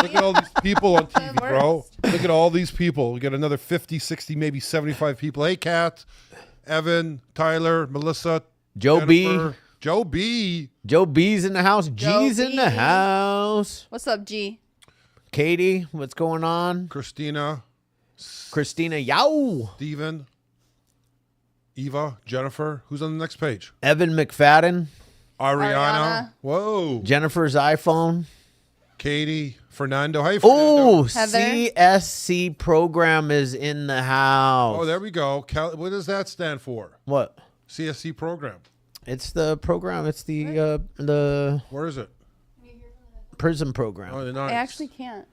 Look at all these people on TV, bro. Look at all these people. We got another 50, 60, maybe 75 people. Hey, Kat, Evan, Tyler, Melissa, Joe Jennifer. B. Joe B. Joe B's in the house. Joe G's in B. the house. What's up, G? Katie, what's going on? Christina, Yow. Steven, Eva, Jennifer. Who's on the next page? Evan McFadden. Ariana. Whoa. Jennifer's iPhone. Katie, Fernando. Hey, Fernando. Oh, Heather. CSC program is in the house. Oh, there we go. What does that stand for? What? CSC program. It's the program. It's the Where is it? prison program. Oh, nice. I actually can't.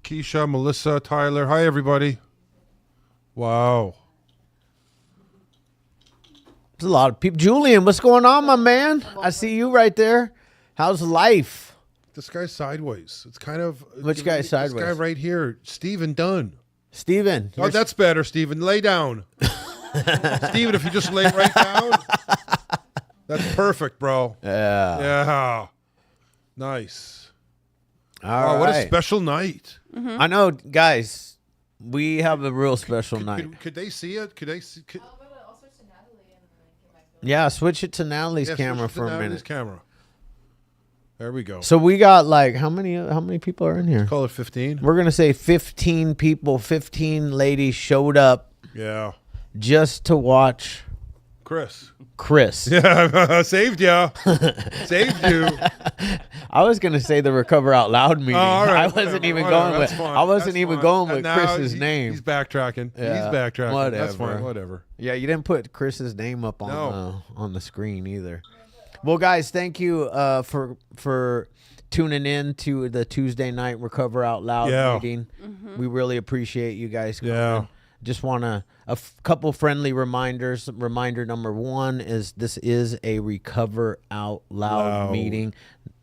Keisha, Melissa, Tyler. Hi, everybody. Wow. There's a lot of people. Julian, what's going on, my man? I see you right there. How's life? This guy's sideways. It's kind of... Which guy's sideways? This guy right here. Stephen Dunn. Steven. Oh, that's better, Stephen. Lay down. Stephen, if you just lay right down. That's perfect, bro. Yeah. Yeah. Nice. All Wow, what a right. special night. I know, guys. We have a real special night. Could they see it? Could they see... I'll switch to Natalie and get my phone. Yeah, switch it to Natalie's Yeah, camera switch for to a Natalie's minute. camera. There we go. So we got like how many people are in here? Call it 15. We're gonna say 15 people, 15 ladies showed up Yeah. just to watch Chris. Chris. Yeah, saved ya. Saved you. I was gonna say the Recover Out Loud meeting. all right, I wasn't even whatever, going with. that's fine, I wasn't that's even fine. going with And now Chris's name. He's backtracking. Yeah, He's backtracking. That's whatever. fine. Whatever. Yeah, you didn't put Chris's name up on No. on the screen either. Well, guys, thank you for tuning in to the Tuesday night Recover Out Loud meeting. We really appreciate you guys coming. Yeah. Just want a couple friendly reminders. Reminder number one is this is a Recover Out Loud meeting,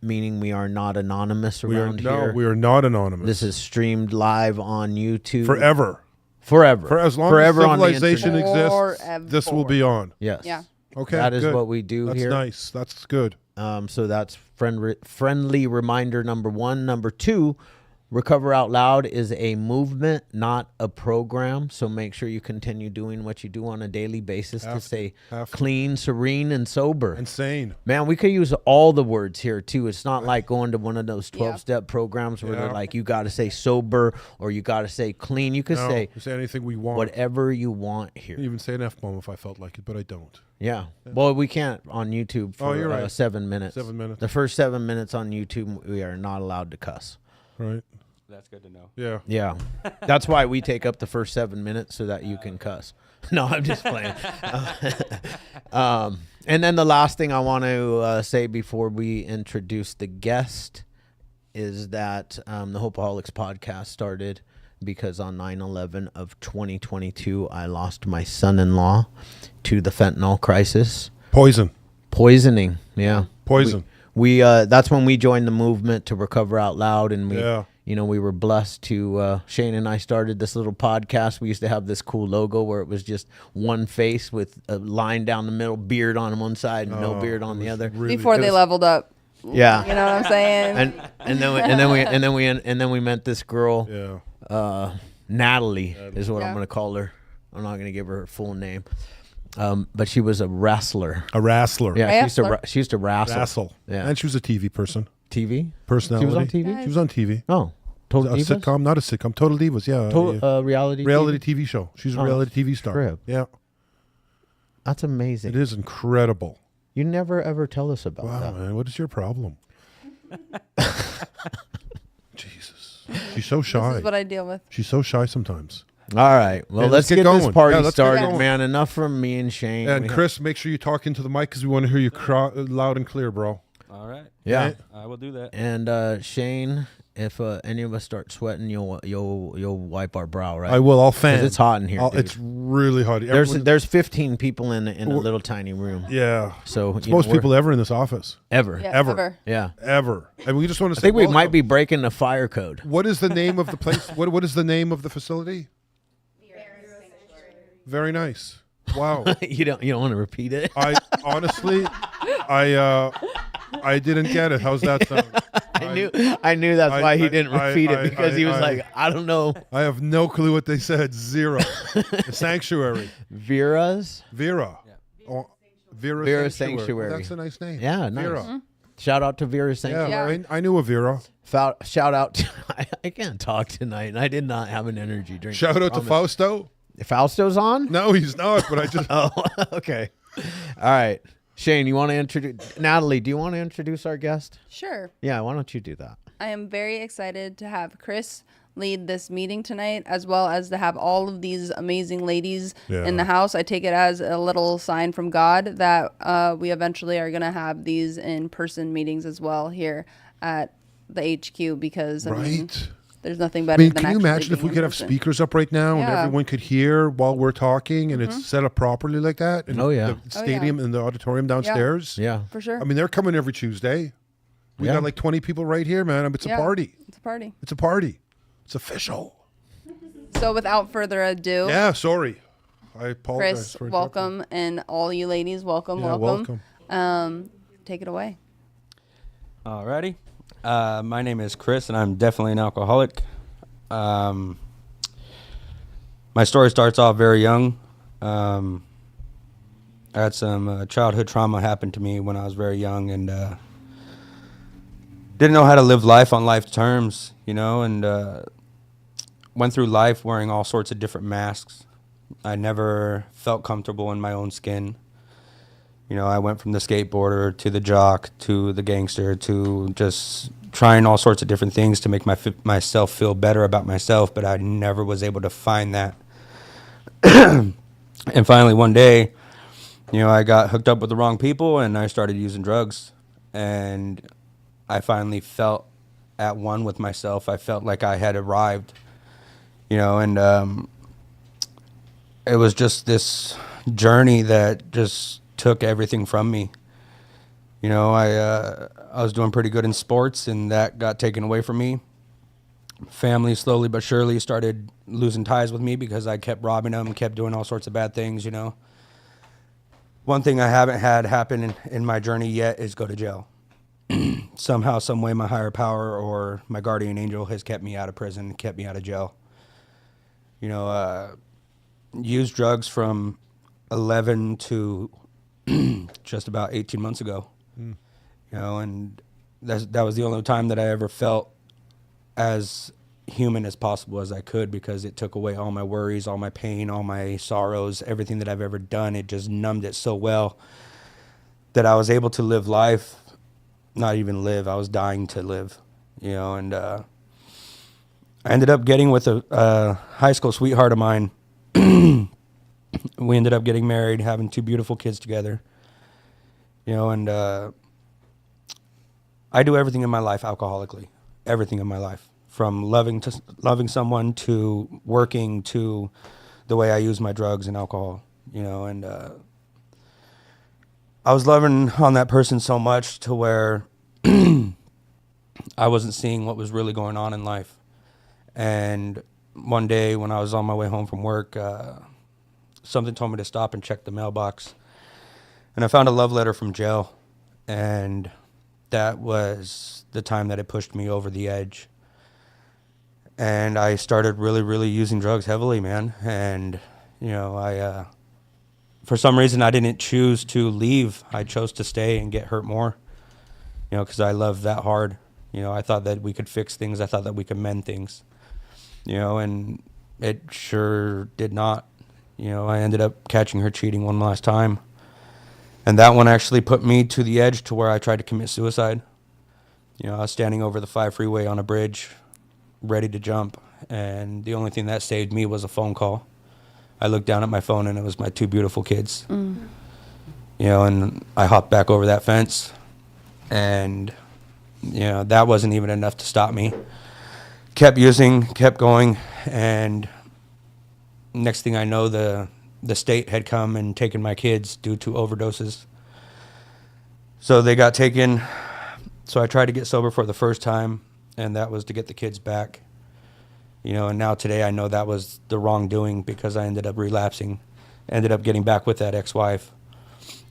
meaning we are not anonymous around here. we are not anonymous. This is streamed live on YouTube. forever. For As long Forever as on the civilization internet. exists, Forever. this will be on. Yes. Yeah. Okay. That is good. what we do That's here. nice. That's good. So that's friendly reminder number one. Number two, Recover Out Loud is a movement, not a program. So make sure you continue doing what you do on a daily basis to stay clean, serene, and sober. Insane. Man, we could use all the words here too. It's not like going to one of those 12-step programs where they're like, you got to say sober or you got to say clean. You could say anything we want. whatever you want here. Even say an F-bomb if I felt like it, but I don't. Yeah. Well, we can't on YouTube for you're right. 7 minutes. 7 minutes. The first 7 minutes on YouTube, we are not allowed to cuss. Right. That's good to know. Yeah. Yeah. That's why we take up the first 7 minutes so that you can cuss. No, I'm just playing. And then the last thing I want to say before we introduce the guest is that the Hopeaholics podcast started because on 9/11 of 2022, I lost my son-in-law to the fentanyl crisis. Poisoning, yeah. Poison. We that's when we joined the movement to Recover Out Loud, and we, Yeah. we were blessed to. Shane and I started this little podcast. We used to have this cool logo where it was just one face with a line down the middle, beard on one side, and no beard on the other. Really Before they leveled up. Yeah, You know what I'm saying? and then we met this girl. Yeah. Natalie is what I'm Yeah. going to call her. I'm not going to give her her full name. But she was a wrestler. A wrestler. Yeah, Wrestler. she used to wrestle. Wrestle. Yeah. And she was a TV person. TV? Personality. She was on TV? She was on TV. Oh, Total A Divas? sitcom, not a sitcom. Total Divas, yeah. Total, reality Reality TV show. She's a reality TV star. crib. Yeah. That's amazing. It is incredible. You never ever tell us about Wow, that. man. What is your problem? Jesus. She's so shy. This is what I deal with. She's so shy sometimes. All right. Well, Hey, let's let's get get this going. party Yeah, let's get started, going. man. Enough from me and Shane. And Chris, make sure you talk into the mic because we want to hear you loud and clear, bro. All right. Yeah. Right? I will do that. And Shane, if any of us start sweating, you'll wipe our brow, right? I will. I'll 'Cause fan. it's hot in here. dude. It's really hot. Everyone- There's 15 people in a little tiny room. yeah. So It's most people ever in this office. ever. Yeah, Ever. Yeah. Ever. And we just want to I say think we welcome. might be breaking the fire code. What is the name of the place? What is the name of the facility? Very nice. Wow. you don't want to repeat it? I honestly, I didn't get it. How's that sound? I knew that's why he didn't repeat it, because he was I- like, I don't know. I have no clue what they said. Zero. The sanctuary. Vera's. Vera. Oh, Vera, Vera Sanctuary. Sanctuary. Well, that's a nice name. Yeah, nice. Vera. Shout out to Vera's Sanctuary. Yeah, Yeah. I knew a Vera. Shout out to, I can't talk tonight, and I did not have an energy drink. Shout out to Fausto. Fausto's on? No, he's not, but I just. Oh, okay. All right. Shane, you want to introduce Natalie? Do you want to introduce our guest? Sure. Yeah, why don't you do that? I am very excited to have Chris lead this meeting tonight, as well as to have all of these amazing ladies in the house. I take it as a little sign from God that we eventually are going to have these in-person meetings as well here at the HQ, because I mean, Right. there's nothing I better mean, than can you actually imagine if being we in could have person. speakers up right now and Yeah. everyone could hear while we're talking and it's set up properly like that? In Oh, yeah. the stadium and the auditorium downstairs. Yeah. For sure. I mean, they're coming every Tuesday. We Yeah. got like 20 people right here, man. I mean, it's a party. It's a party. It's a party. It's official. So without further ado, Yeah, sorry. I apologize. Chris, for welcome, and all you ladies, welcome, Yeah, welcome. Take it away. Alrighty. My name is Chris, and I'm definitely an alcoholic. My story starts off very young. I had some childhood trauma happen to me when I was very young, and didn't know how to live life on life terms, you know, and went through life wearing all sorts of different masks. I never felt comfortable in my own skin. You know, I went from the skateboarder to the jock to the gangster to just trying all sorts of different things to make myself feel better about myself, but I never was able to find that. And finally, one day, you know, I got hooked up with the wrong people and I started using drugs. And I finally felt at one with myself. I felt like I had arrived, you know, and it was just this journey that just took everything from me. You know, I was doing pretty good in sports, and that got taken away from me. Family slowly but surely started losing ties with me because I kept robbing them, kept doing all sorts of bad things, you know. One thing I haven't had happen in my journey yet is go to jail. Somehow, some way, my higher power or my guardian angel has kept me out of prison, kept me out of jail. You know, used drugs from 11 to just about 18 months ago. You know, and that was the only time that I ever felt as human as possible as I could, because it took away all my worries, all my pain, all my sorrows, everything that I've ever done. It just numbed it so well that I was able to live life, not even live, I was dying to live, you know. And I ended up getting with a high school sweetheart of mine. We ended up getting married, having 2 beautiful kids together, you know, and I do everything in my life alcoholically, everything in my life, from loving someone to working to the way I use my drugs and alcohol, you know. And I was loving on that person so much to where I wasn't seeing what was really going on in life. And one day when I was on my way home from work, something told me to stop and check the mailbox. And I found a love letter from jail. And that was the time that it pushed me over the edge. And I started really, really using drugs heavily, man. And, you know, for some reason, I didn't choose to leave. I chose to stay and get hurt more, you know, because I love that hard. You know, I thought that we could fix things. I thought that we could mend things, you know, and it sure did not. You know, I ended up catching her cheating one last time. And that one actually put me to the edge to where I tried to commit suicide. You know, I was standing over the 5 freeway on a bridge, ready to jump. And the only thing that saved me was a phone call. I looked down at my phone and it was my 2 beautiful kids. You know, and I hopped back over that fence. And, you know, that wasn't even enough to stop me. Kept using, kept going. And next thing I know, the state had come and taken my kids due to overdoses. So they got taken. So I tried to get sober for the first time, and that was to get the kids back. You know, and now today I know that was the wrongdoing, because I ended up relapsing, ended up getting back with that ex-wife,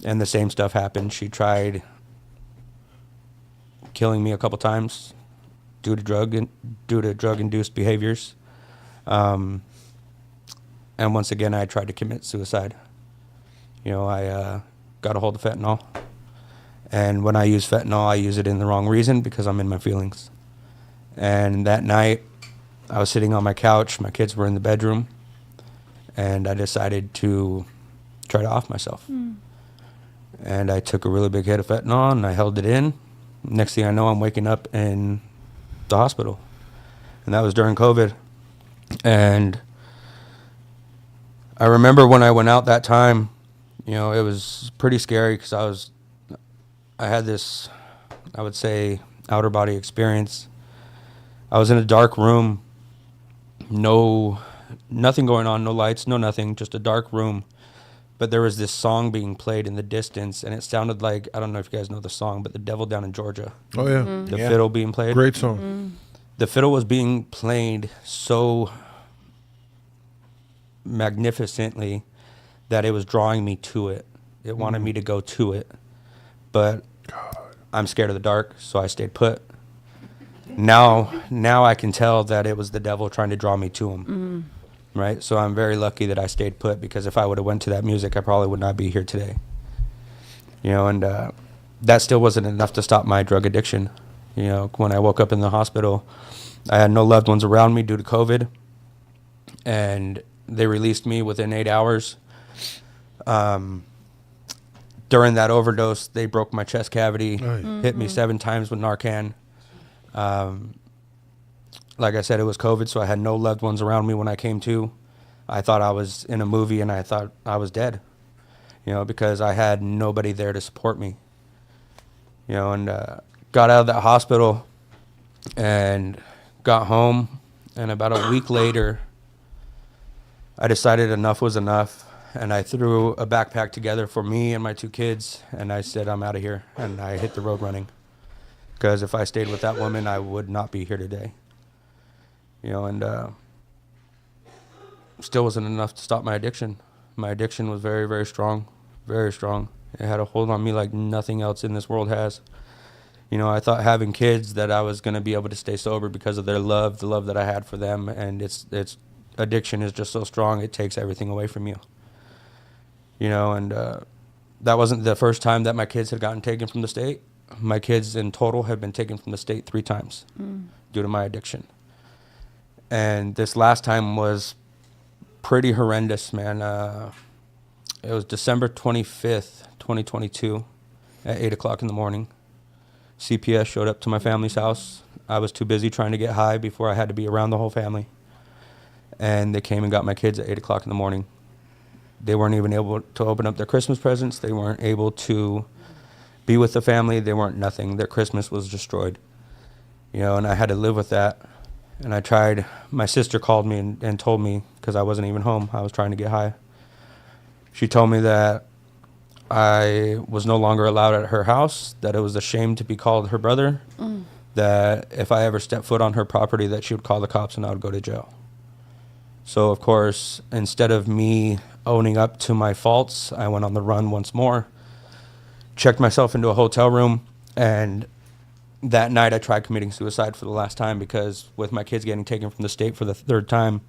and the same stuff happened. She tried killing me a couple times, due to drug-induced behaviors. And once again, I tried to commit suicide. You know, I got a hold of fentanyl. And when I use fentanyl, I use it in the wrong reason because I'm in my feelings. And that night, I was sitting on my couch. My kids were in the bedroom. And I decided to try to off myself. And I took a really big hit of fentanyl, and I held it in. Next thing I know, I'm waking up in the hospital. And that was during COVID. And I remember when I went out that time, you know, it was pretty scary because I had this, I would say, outer body experience. I was in a dark room, nothing going on, no lights, no nothing, just a dark room. But there was this song being played in the distance, and it sounded like, I don't know if you guys know the song, but The Devil Down in Georgia. Oh, yeah. The fiddle being played. Great song. The fiddle was being played so magnificently that it was drawing me to it. It wanted me to go to it. But I'm scared of the dark, so I stayed put. Now I can tell that it was the devil trying to draw me to him. Right? So I'm very lucky that I stayed put, because if I would have went to that music, I probably would not be here today. You know, and that still wasn't enough to stop my drug addiction. You know, when I woke up in the hospital, I had no loved ones around me due to COVID, and they released me within 8 hours. During that overdose, they broke my chest cavity, hit me 7 times with Narcan. Like I said, it was COVID, so I had no loved ones around me when I came to. I thought I was in a movie, and I thought I was dead, you know, because I had nobody there to support me. You know, and got out of that hospital and got home, and about a week later, I decided enough was enough, and I threw a backpack together for me and my 2 kids, and I said, I'm out of here, and I hit the road running. Because if I stayed with that woman, I would not be here today. You know, and still wasn't enough to stop my addiction. My addiction was very, very strong, very strong. It had a hold on me like nothing else in this world has. You know, I thought having kids that I was going to be able to stay sober because of their love, the love that I had for them. And it's addiction is just so strong, it takes everything away from you. You know, and that wasn't the first time that my kids had gotten taken from the state. My kids in total have been taken from the state 3 times due to my addiction. And this last time was pretty horrendous, man. It was December 25th, 2022 at 8 o'clock in the morning. CPS showed up to my family's house. I was too busy trying to get high before I had to be around the whole family. And they came and got my kids at 8 o'clock in the morning. They weren't even able to open up their Christmas presents. They weren't able to be with the family. They weren't nothing. Their Christmas was destroyed. You know, and I had to live with that. And I tried, my sister called me and told me, because I wasn't even home, I was trying to get high. She told me that I was no longer allowed at her house, that it was a shame to be called her brother, that if I ever stepped foot on her property, that she would call the cops and I would go to jail. So, of course, instead of me owning up to my faults, I went on the run once more, checked myself into a hotel room, and that night I tried committing suicide for the last time, because with my kids getting taken from the state for the 3rd time,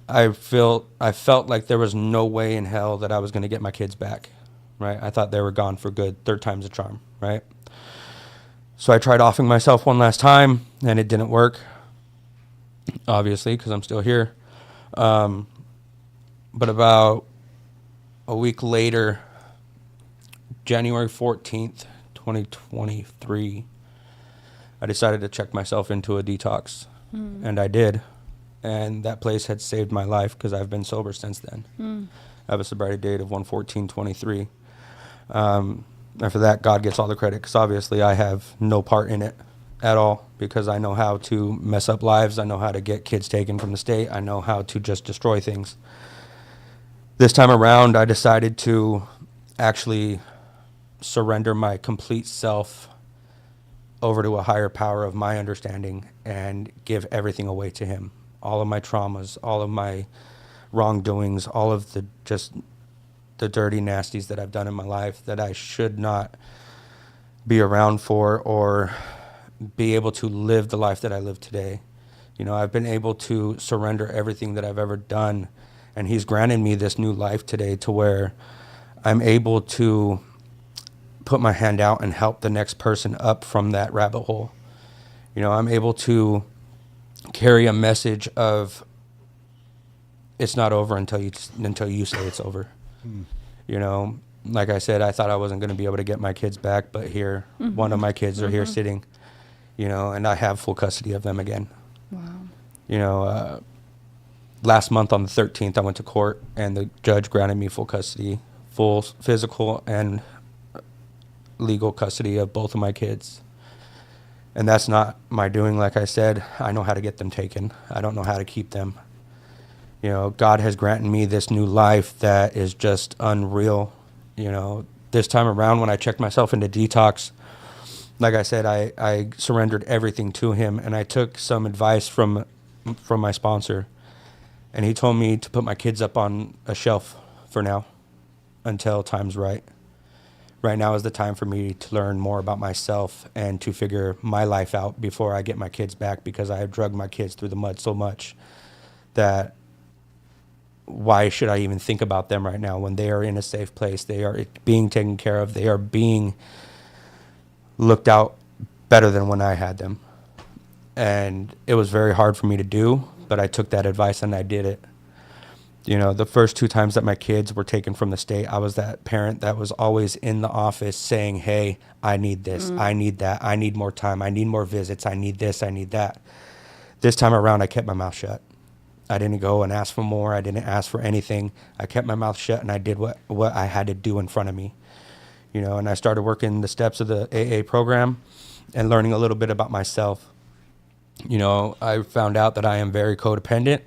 I felt like there was no way in hell that I was going to get my kids back, right? I thought they were gone for good. 3rd time's a charm, right? So I tried offing myself one last time, and it didn't work, obviously, because I'm still here. But about a week later, January 14th, 2023, I decided to check myself into a detox, and I did. And that place had saved my life, because I've been sober since then. I have a sobriety date of 1/14/23. And for that, God gets all the credit, because obviously I have no part in it at all, because I know how to mess up lives. I know how to get kids taken from the state. I know how to just destroy things. This time around, I decided to actually surrender my complete self over to a higher power of my understanding and give everything away to him. All of my traumas, all of my wrongdoings, all of the dirty nasties that I've done in my life that I should not be around for or be able to live the life that I live today. You know, I've been able to surrender everything that I've ever done, and he's granted me this new life today to where I'm able to put my hand out and help the next person up from that rabbit hole. You know, I'm able to carry a message of it's not over until you say it's over. You know, like I said, I thought I wasn't going to be able to get my kids back, but here, one of my kids are here sitting, you know, and I have full custody of them again. Wow. You know, last month on the 13th, I went to court, and the judge granted me full custody, full physical and legal custody of both of my kids. And that's not my doing. Like I said, I know how to get them taken. I don't know how to keep them. You know, God has granted me this new life that is just unreal. You know, this time around when I checked myself into detox, like I said, I surrendered everything to him, and I took some advice from my sponsor, and he told me to put my kids up on a shelf for now until time's right. Right now is the time for me to learn more about myself and to figure my life out before I get my kids back, because I have drugged my kids through the mud so much that why should I even think about them right now when they are in a safe place? They are being taken care of. They are being looked out better than when I had them. And it was very hard for me to do, but I took that advice and I did it. You know, the first 2 times that my kids were taken from the state, I was that parent that was always in the office saying, hey, I need this, I need that, I need more time, I need more visits, I need this, I need that. This time around, I kept my mouth shut. I didn't go and ask for more. I didn't ask for anything. I kept my mouth shut, and I did what I had to do in front of me. You know, and I started working the steps of the AA program and learning a little bit about myself. You know, I found out that I am very codependent.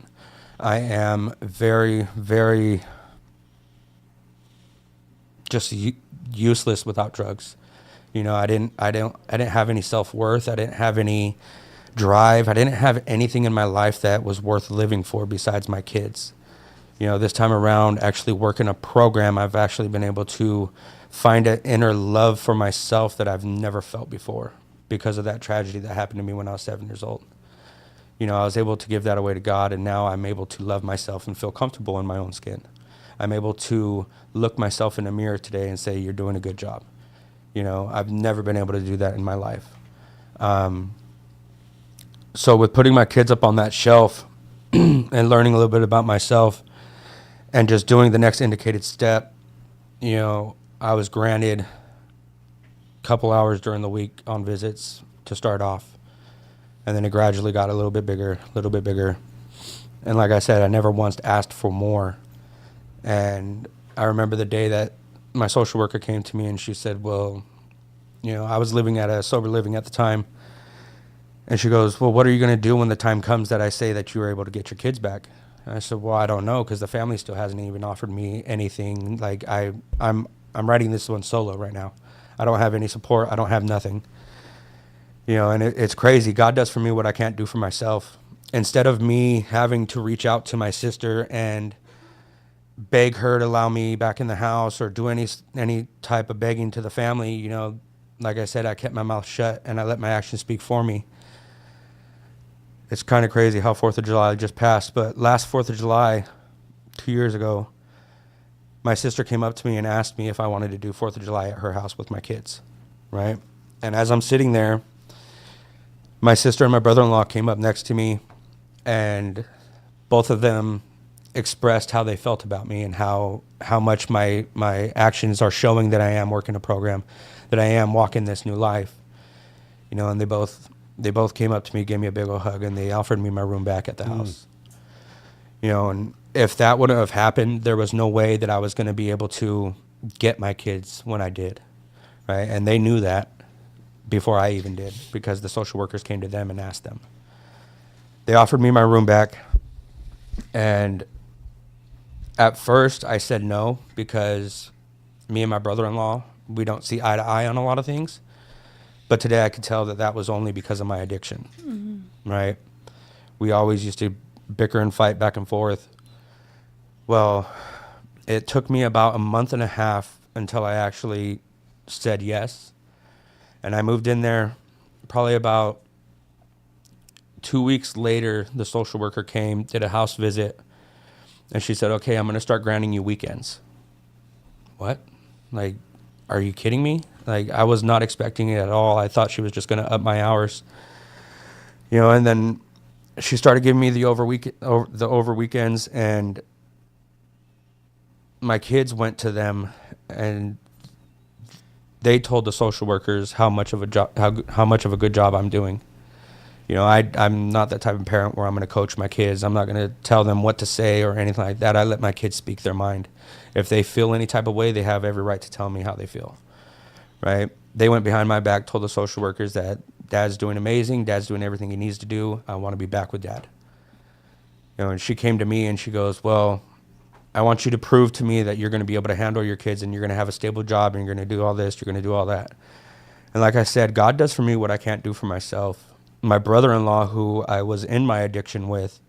I am very, very just useless without drugs. You know, I didn't have any self-worth. I didn't have any drive. I didn't have anything in my life that was worth living for besides my kids. You know, this time around, actually working a program, I've actually been able to find an inner love for myself that I've never felt before because of that tragedy that happened to me when I was 7 years old. You know, I was able to give that away to God, and now I'm able to love myself and feel comfortable in my own skin. I'm able to look myself in the mirror today and say, you're doing a good job. You know, I've never been able to do that in my life. So with putting my kids up on that shelf and learning a little bit about myself and just doing the next indicated step, you know, I was granted a couple hours during the week on visits to start off. And then it gradually got a little bit bigger. And like I said, I never once asked for more. And I remember the day that my social worker came to me and she said, well, you know, I was living at a sober living at the time. And she goes, well, what are you going to do when the time comes that I say that you were able to get your kids back? And I said, well, I don't know, because the family still hasn't even offered me anything. Like I'm writing this one solo right now. I don't have any support. I don't have nothing. You know, and it's crazy. God does for me what I can't do for myself. Instead of me having to reach out to my sister and beg her to allow me back in the house or do any type of begging to the family, you know, like I said, I kept my mouth shut and I let my actions speak for me. It's kind of crazy how 4th of July just passed, but last 4th of July, 2 years ago, my sister came up to me and asked me if I wanted to do 4th of July at her house with my kids, right? And as I'm sitting there, my sister and my brother-in-law came up next to me, and both of them expressed how they felt about me and how much my actions are showing that I am working a program, that I am walking this new life, you know, and they both came up to me, gave me a big old hug, and they offered me my room back at the house. You know, and if that wouldn't have happened, there was no way that I was going to be able to get my kids when I did, right? And they knew that before I even did, because the social workers came to them and asked them. They offered me my room back, and at first I said no, because me and my brother-in-law, we don't see eye to eye on a lot of things. But today I could tell that that was only because of my addiction, right? We always used to bicker and fight back and forth. Well, it took me about a month and a half until I actually said yes. And I moved in there probably about 2 weeks later, the social worker came, did a house visit, and she said, okay, I'm going to start granting you weekends. What? Like, are you kidding me? Like, I was not expecting it at all. I thought she was just going to up my hours. You know, and then she started giving me the over weekends, and my kids went to them, and they told the social workers how much of a good job I'm doing. You know, I'm not that type of parent where I'm going to coach my kids. I'm not going to tell them what to say or anything like that. I let my kids speak their mind. If they feel any type of way, they have every right to tell me how they feel, right? They went behind my back, told the social workers that Dad's doing amazing. Dad's doing everything he needs to do. I want to be back with Dad. You know, and she came to me and she goes, well, I want you to prove to me that you're going to be able to handle your kids and you're going to have a stable job and you're going to do all this, you're going to do all that. And like I said, God does for me what I can't do for myself. My brother-in-law, who I was in my addiction with,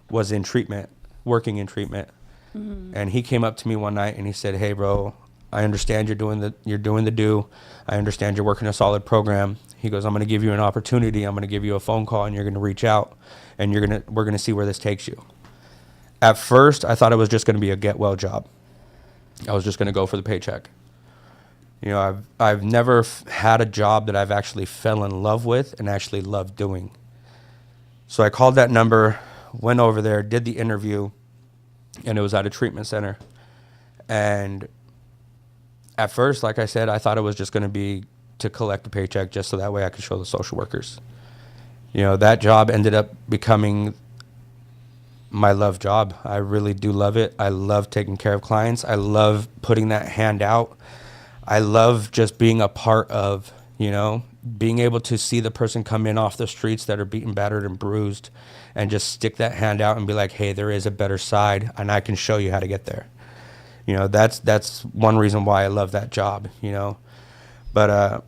was in treatment, working in treatment. Mm-hmm. And he came up to me one night and he said, hey, bro, I understand you're doing the do. I understand you're working a solid program. He goes, I'm going to give you an opportunity. I'm going to give you a phone call and you're going to reach out and we're going to see where this takes you. At first, I thought it was just going to be a get well job. I was just going to go for the paycheck. You know, I've never had a job that I've actually fell in love with and actually loved doing. So I called that number, went over there, did the interview, and it was at a treatment center. And at first, like I said, I thought it was just going to be to collect a paycheck just so that way I could show the social workers. You know, that job ended up becoming my love job. I really do love it. I love taking care of clients. I love putting that hand out. I love just being a part of, you know, being able to see the person come in off the streets that are beaten, battered, and bruised and just stick that hand out and be like, hey, there is a better side and I can show you how to get there. You know, that's one reason why I love that job, you know. But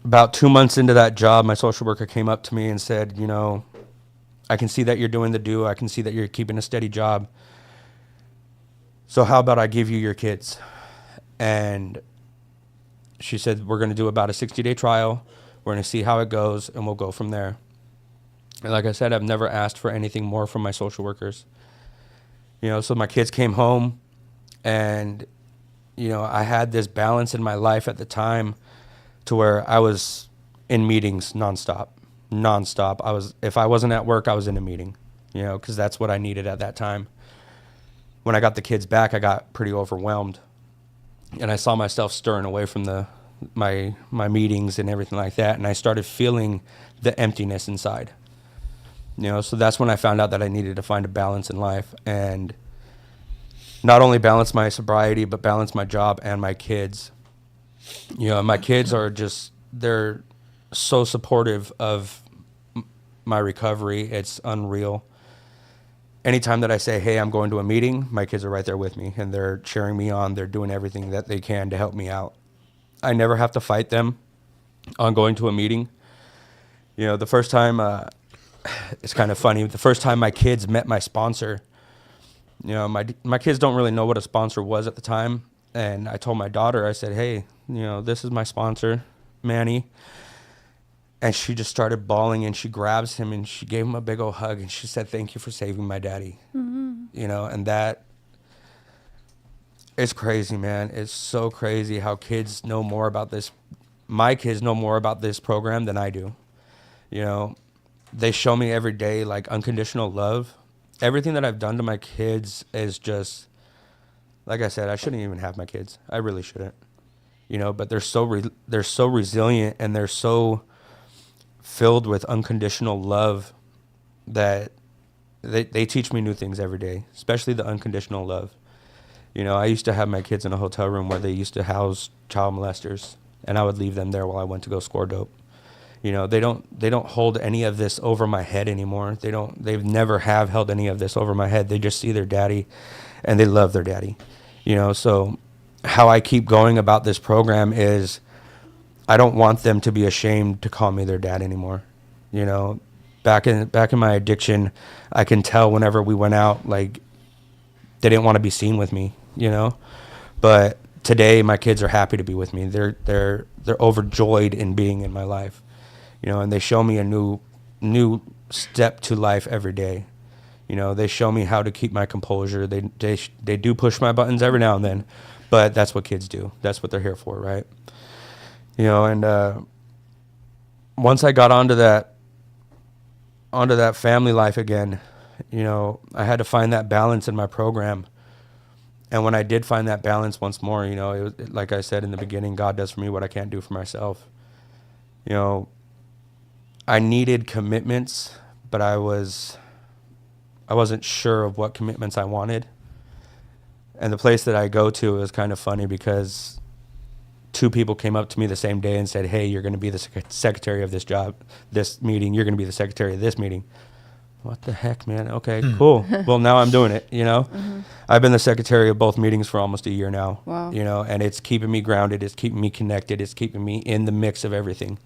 about 2 months into that job, my social worker came up to me and said, you know, I can see that you're doing the do. I can see that you're keeping a steady job. So how about I give you your kids? And she said, we're going to do about a 60-day trial. We're going to see how it goes, and we'll go from there. And like I said, I've never asked for anything more from my social workers. You know, so my kids came home, and, you know, I had this balance in my life at the time to where I was in meetings nonstop. If I wasn't at work, I was in a meeting, you know, because that's what I needed at that time. When I got the kids back, I got pretty overwhelmed. And I saw myself stirring away from my meetings and everything like that. And I started feeling the emptiness inside. You know, so that's when I found out that I needed to find a balance in life and not only balance my sobriety, but balance my job and my kids. You know, my kids are they're so supportive of my recovery. It's unreal. Anytime that I say, hey, I'm going to a meeting, my kids are right there with me and they're cheering me on. They're doing everything that they can to help me out. I never have to fight them on going to a meeting. You know, the first time, it's kind of funny. The first time my kids met my sponsor, you know, my kids don't really know what a sponsor was at the time. And I told my daughter, I said, hey, you know, this is my sponsor, Manny. And she just started bawling and she grabs him and she gave him a big old hug and she said, thank you for saving my daddy. Mm-hmm. You know, and that is crazy, man. It's so crazy how kids know more about this. My kids know more about this program than I do. You know, they show me every day like unconditional love. Everything that I've done to my kids is just, like I said, I shouldn't even have my kids. I really shouldn't. You know, but they're so resilient and they're so filled with unconditional love that they teach me new things every day, especially the unconditional love. You know, I used to have my kids in a hotel room where they used to house child molesters, and I would leave them there while I went to go score dope. You know, they don't hold any of this over my head anymore. They've never have held any of this over my head. They just see their daddy and they love their daddy. You know, so how I keep going about this program is I don't want them to be ashamed to call me their dad anymore. You know, back in my addiction, I can tell whenever we went out, like, they didn't want to be seen with me, you know. But today my kids are happy to be with me. They're overjoyed in being in my life. you know, and they show me a new step to life every day. You know, they show me how to keep my composure. They do push my buttons every now and then, but that's what kids do. That's what they're here for, right? You know, and once I got onto that family life again, you know, I had to find that balance in my program. And when I did find that balance once more, you know, it was, like I said in the beginning, God does for me what I can't do for myself. You know, I needed commitments, but I wasn't sure of what commitments I wanted. And the place that I go to was kind of funny because 2 people came up to me the same day and said, hey, you're going to be the secretary of this meeting. You're going to be the secretary of this meeting. What the heck, man? Okay, cool. Well, now I'm doing it, you know? Mm-hmm. I've been the secretary of both meetings for almost a year now. Wow. You know, and it's keeping me grounded. It's keeping me connected. It's keeping me in the mix of everything.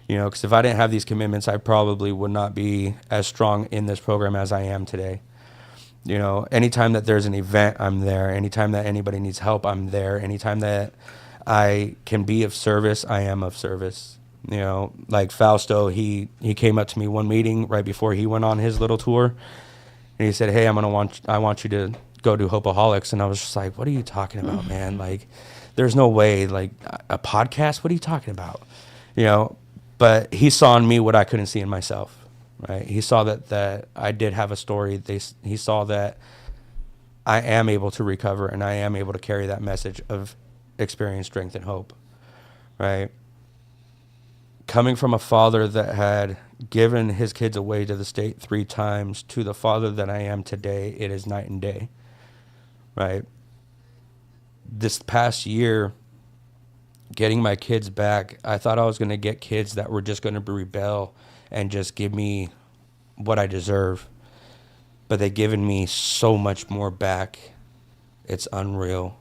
You know, because if I didn't have these commitments, I probably would not be as strong in this program as I am today. You know, anytime that there's an event, I'm there. Anytime that anybody needs help, I'm there. Anytime that I can be of service, I am of service. You know, like Fausto, he came up to me one meeting right before he went on his little tour, and he said, hey, I want you to go to Hopeaholics. And I was just like, what are you talking about, man? Like, there's no way, like, a podcast? What are you talking about? You know, but he saw in me what I couldn't see in myself, right? He saw that I did have a story. He saw that I am able to recover, and I am able to carry that message of experience, strength, and hope, right? Coming from a father that had given his kids away to the state 3 times to the father that I am today, it is night and day, right? This past year, getting my kids back, I thought I was going to get kids that were just going to rebel and just give me what I deserve. But they've given me so much more back. It's unreal.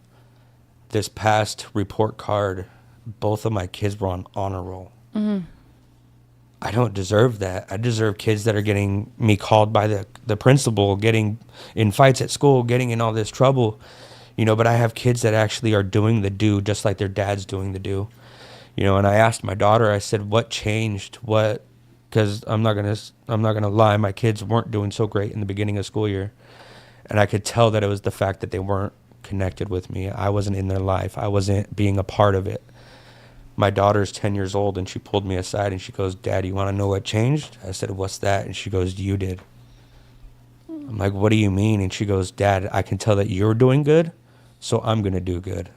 This past report card, both of my kids were on honor roll. Mm-hmm. I don't deserve that. I deserve kids that are getting me called by the principal, getting in fights at school, getting in all this trouble, you know, but I have kids that actually are doing the do just like their dad's doing the do, you know. And I asked my daughter, I said, what changed? Because I'm not gonna lie, my kids weren't doing so great in the beginning of school year. And I could tell that it was the fact that they weren't connected with me. I wasn't in their life. I wasn't being a part of it. My daughter's 10 years old, and she pulled me aside and she goes, Dad, you want to know what changed? I said, what's that? And she goes, you did. I'm like, what do you mean? And she goes, Dad, I can tell that you're doing good, so I'm going to do good.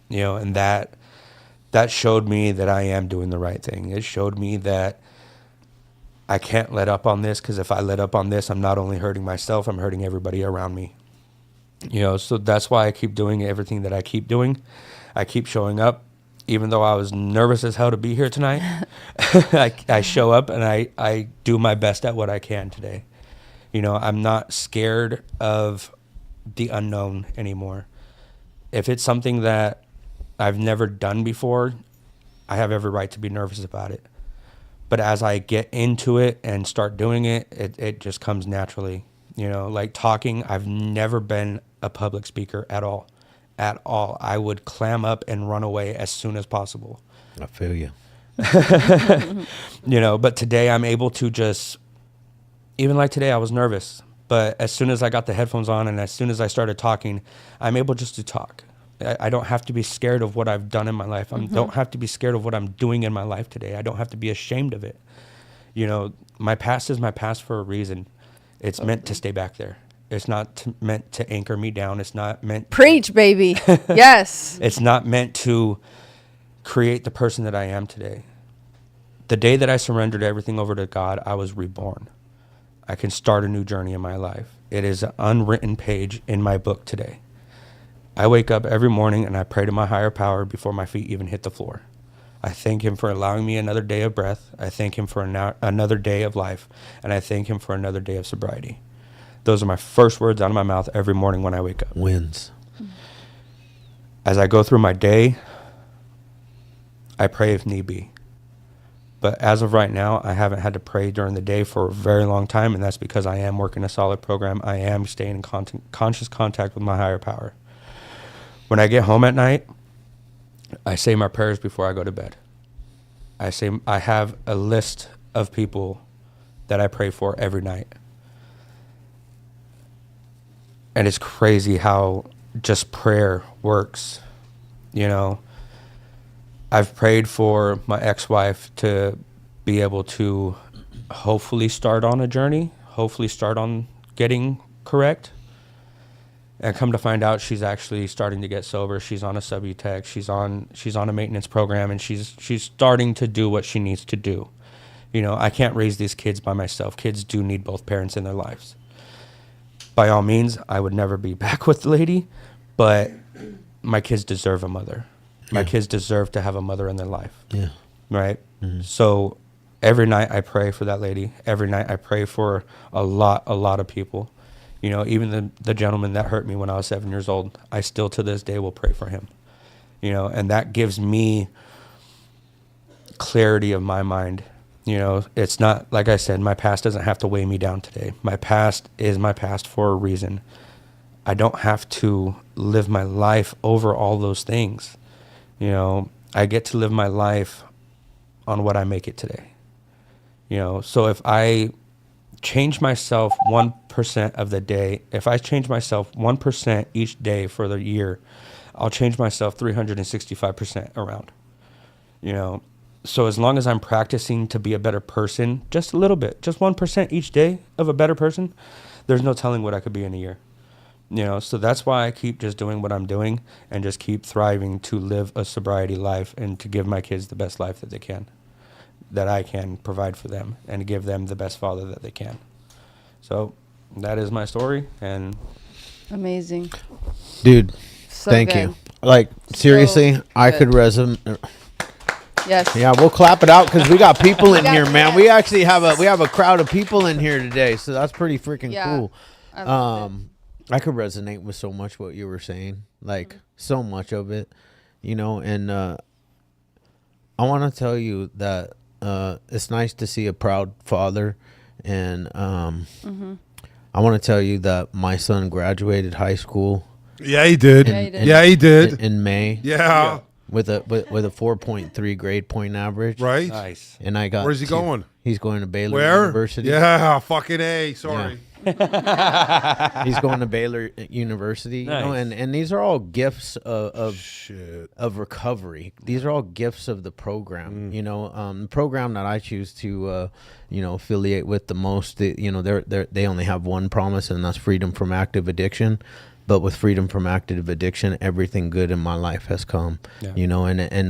You know, and that showed me that I am doing the right thing. It showed me that I can't let up on this, because if I let up on this, I'm not only hurting myself, I'm hurting everybody around me. You know, so that's why I keep doing everything that I keep doing. I keep showing up. Even though I was nervous as hell to be here tonight, I show up and I do my best at what I can today. You know, I'm not scared of the unknown anymore. If it's something that I've never done before, I have every right to be nervous about it. But as I get into it and start doing it, it just comes naturally. You know, like talking, I've never been a public speaker at all. I would clam up and run away as soon as possible. I feel you. You know, but today I'm able to just, even like today I was nervous, but as soon as I got the headphones on and as soon as I started talking, I'm able just to talk. I don't have to be scared of what I've done in my life. I don't have to be scared of what I'm doing in my life today. I don't have to be ashamed of it. You know, my past is my past for a reason. It's meant to stay back there. It's not meant to anchor me down. It's not meant... Preach, baby. Yes. It's not meant to create the person that I am today. The day that I surrendered everything over to God, I was reborn. I can start a new journey in my life. It is an unwritten page in my book today. I wake up every morning and I pray to my higher power before my feet even hit the floor. I thank him for allowing me another day of breath. I thank him for another day of life. And I thank him for another day of sobriety. Those are my first words out of my mouth every morning when I wake up. Wins. As I go through my day, I pray if need be. But as of right now, I haven't had to pray during the day for a very long time, and that's because I am working a solid program. I am staying in conscious contact with my higher power. When I get home at night, I say my prayers before I go to bed. I say I have a list of people that I pray for every night. And it's crazy how just prayer works. You know, I've prayed for my ex-wife to be able to hopefully start on a journey, hopefully start on getting correct. And come to find out, she's actually starting to get sober. She's on a Subutex. She's on a maintenance program, and she's starting to do what she needs to do. You know, I can't raise these kids by myself. Kids do need both parents in their lives. By all means, I would never be back with the lady, but my kids deserve a mother. My kids deserve to have a mother in their life. Yeah. Right? Mm-hmm. So every night I pray for that lady. Every night I pray for a lot of people. You know, even the gentleman that hurt me when I was 7 years old, I still to this day will pray for him. You know, and that gives me clarity of my mind. You know, it's not, like I said, my past doesn't have to weigh me down today. My past is my past for a reason. I don't have to live my life over all those things. You know, I get to live my life on what I make it today. You know, so if I change myself 1% of the day, if I change myself 1% each day for the year, I'll change myself 365% around. You know, so as long as I'm practicing to be a better person, just a little bit, just 1% each day of a better person, there's no telling what I could be in a year. You know, so that's why I keep just doing what I'm doing and just keep thriving to live a sobriety life and to give my kids the best life that they can, that I can provide for them, and give them the best father that they can. So that is my story. And amazing, dude. So thank good. you. Like, seriously, So I good. could resonate. Yes. Yeah, we'll clap it out because we got people in got here, man. fans. We actually have a crowd of people in here today, so that's pretty freaking Yeah, cool. I loved it. I could resonate with so much what you were saying, like so much of it, you know. And I want to tell you that it's nice to see a proud father, and I want to tell you that my son graduated high school. Yeah, he did. Yeah, he did. In May. Yeah. With a 4.3 grade point average. Right. nice. And I got. Where's he going? He's going to Baylor Where? University. Yeah, fucking A. Sorry. He's going to Baylor University. You know, Nice. and these are all gifts of Shit. recovery. These are all gifts of the program. You know, the program that I choose to affiliate with the most. You know, they only have one promise, and that's freedom from active addiction. But with freedom from active addiction, everything good in my life has come. Yeah. You know, and a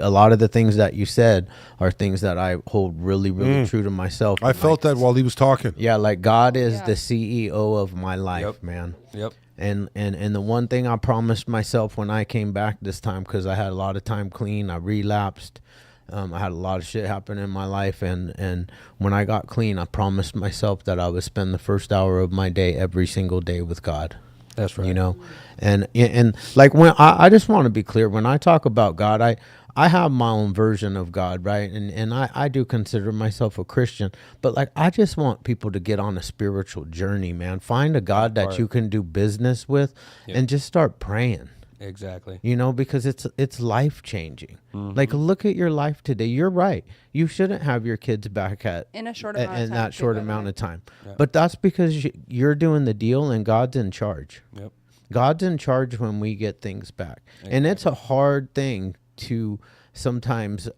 lot of the things that you said are things that I hold really, really true to myself. I felt that while he was talking. Yeah, like God is Yeah. the CEO of my life, Yep. man. Yep. And the one thing I promised myself when I came back this time, because I had a lot of time clean, I relapsed. I had a lot of shit happen in my life, and when I got clean, I promised myself that I would spend the first hour of my day every single day with God. That's right. You know, and like when I just want to be clear, when I talk about God, I have my own version of God, right? And I do consider myself a Christian, but like I just want people to get on a spiritual journey, man. Find a God that you can do business with, and just start praying. Exactly. You know, because it's life changing. Like, look at your life today. You're right. You shouldn't have your kids back In a short amount of time. in that too, short by the amount way. of time. Yeah. But that's because you're doing the deal, and God's in charge. Yep. God's in charge when we get things back. And it's a hard thing to sometimes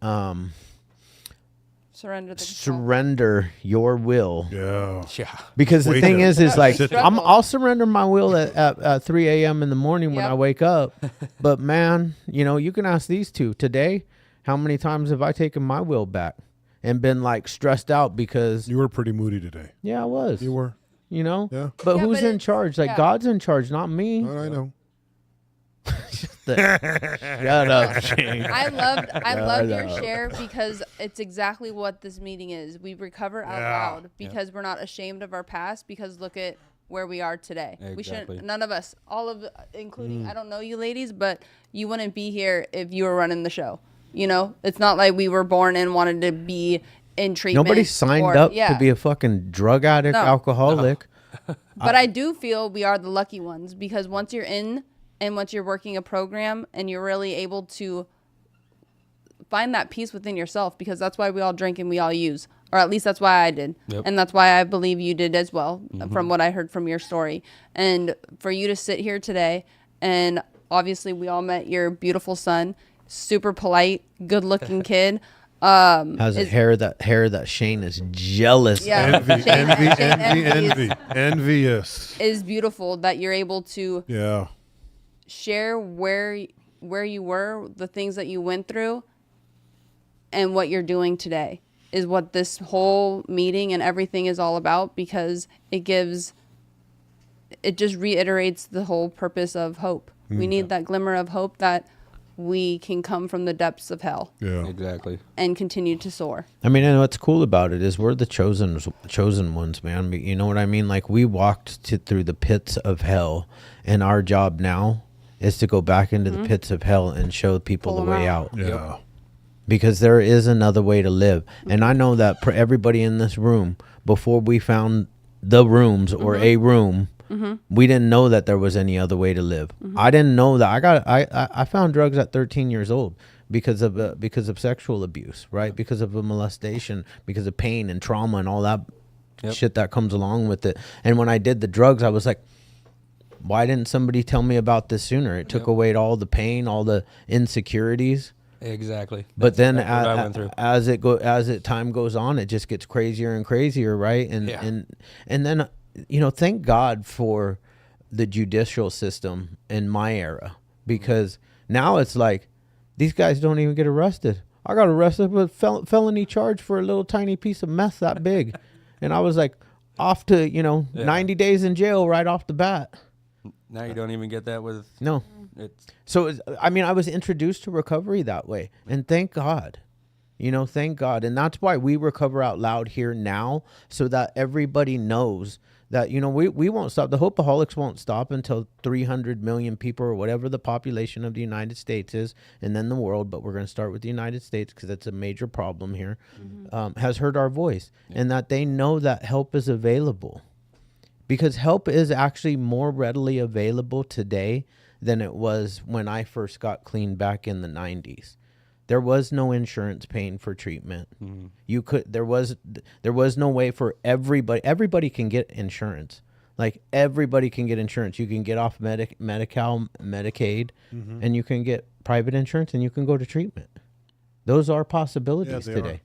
Surrender the control. surrender your will. Yeah. Yeah. Because the Wait thing there. is like, Sit there. I'll surrender my will at 3 a.m. in the morning when Yep. I wake up. But man, you know, you can ask these two today, how many times have I taken my will back and been like stressed out because, You were pretty moody today. yeah, I was, You were. you know, Yeah. but Yeah, who's but in it's- charge? Like yeah. God's in charge, not me. I know. Shut up, Shane. I loved your no. share because it's exactly what this meeting is. We recover out Yeah. loud because we're not ashamed of our past, because look at where we are today. We Exactly. shouldn't, none of us, all of, including, I don't know you ladies, but you wouldn't be here if you were running the show. You know, it's not like we were born and wanted to be in treatment. Nobody signed or- up yeah. to be a fucking drug addict, No. alcoholic. But I do feel we are the lucky ones, because once you're in and once you're working a program and you're really able to find that peace within yourself, because that's why we all drink and we all use, or at least that's why I did. Yep. And that's why I believe you did as well, from what I heard from your story. And for you to sit here today, and obviously we all met your beautiful son, super polite, good looking kid. Has a hair that Shane is jealous. Yeah. of. Envious. Is beautiful that you're able to Yeah. share where you were, the things that you went through, and what you're doing today is what this whole meeting and everything is all about, because it just reiterates the whole purpose of hope. We need that glimmer of hope that we can come from the depths of hell Yeah. Exactly. and continue to soar. I mean, and what's cool about it is we're the chosen ones, man. You know what I mean? Like, we walked through the pits of hell, and our job now is to go back into the pits of hell and show people Pull the 'em way out. out. Yeah. Because there is another way to live. And I know that for everybody in this room, before we found the rooms or a room, we didn't know that there was any other way to live. I didn't know that. I found drugs at 13 years old because of sexual abuse, right? Because of a molestation, because of pain and trauma and all that shit that comes along with it. And when I did the drugs, I was like, why didn't somebody tell me about this sooner? It took away all the pain, all the insecurities. Exactly. But then exactly what I went through. as time goes on, it just gets crazier and crazier, right? And then thank God for the judicial system in my era, because now it's like these guys don't even get arrested. I got arrested with felony charge for a little tiny piece of meth that big, and I was like off to 90 days in jail right off the bat. Now you don't even get that with No. it's So, I mean, I was introduced to recovery that way, and thank God, thank God. And that's why we recover out loud here now, so that everybody knows that, we won't stop. The Hopeaholics won't stop until 300 million people, or whatever the population of the United States is, and then the world. But we're going to start with the United States because it's a major problem here, has heard our voice, and that they know that help is available. Because help is actually more readily available today than it was when I first got clean back in the 90s. There was no insurance paying for treatment. There was no way for everybody can get insurance. Like, everybody can get insurance. You can get off Medicaid, and you can get private insurance, and you can go to treatment. Those are possibilities today.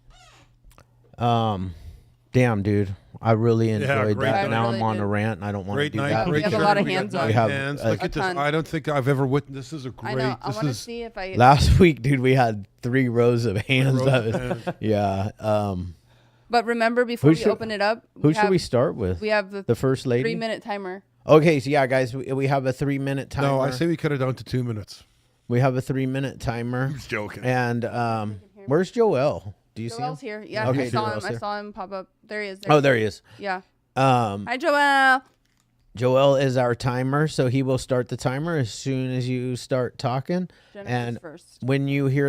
Damn, dude. I really enjoyed great that. night. Now I really I'm on did. a rant. I don't want to Great do night. that. We have a lot of hands up. We have Look a at this. ton. I don't think I've ever witnessed. This is a great. I know. I This want to is see if I. Last week, dude, we had 3 rows of hands. rows of hands. Yeah. But remember, before Who we should- open it up, Who should we start with? We have The first lady? 3-minute timer. Okay, so yeah, guys, we have a 3-minute timer. no. I say we cut it down to 2 minutes. We have a 3-minute timer. Just joking. And where's Joel? Do you see him? Joel's here. Yeah, Okay, I saw him. Joel's I here. saw him pop up. There he is. Oh, there he is. Yeah. Um, Hi, Joel. Joel is our timer, so he will start the timer as soon as you start talking. Jennifer's And first. when you hear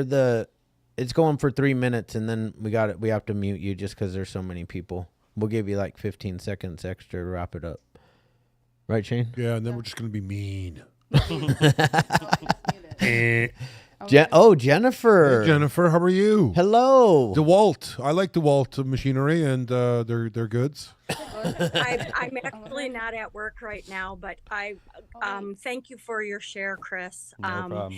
it's going for 3 minutes, and then we have to mute you just because there's so many people. We'll give you like 15 seconds extra to wrap it up. Right, Shane? Yeah, and then we're just gonna be mean. Jennifer. Hey, Jennifer, how are you? Hello. DeWalt. I like DeWalt machinery and their goods. I'm actually not at work right now, but I thank you for your share, Chris. no problem.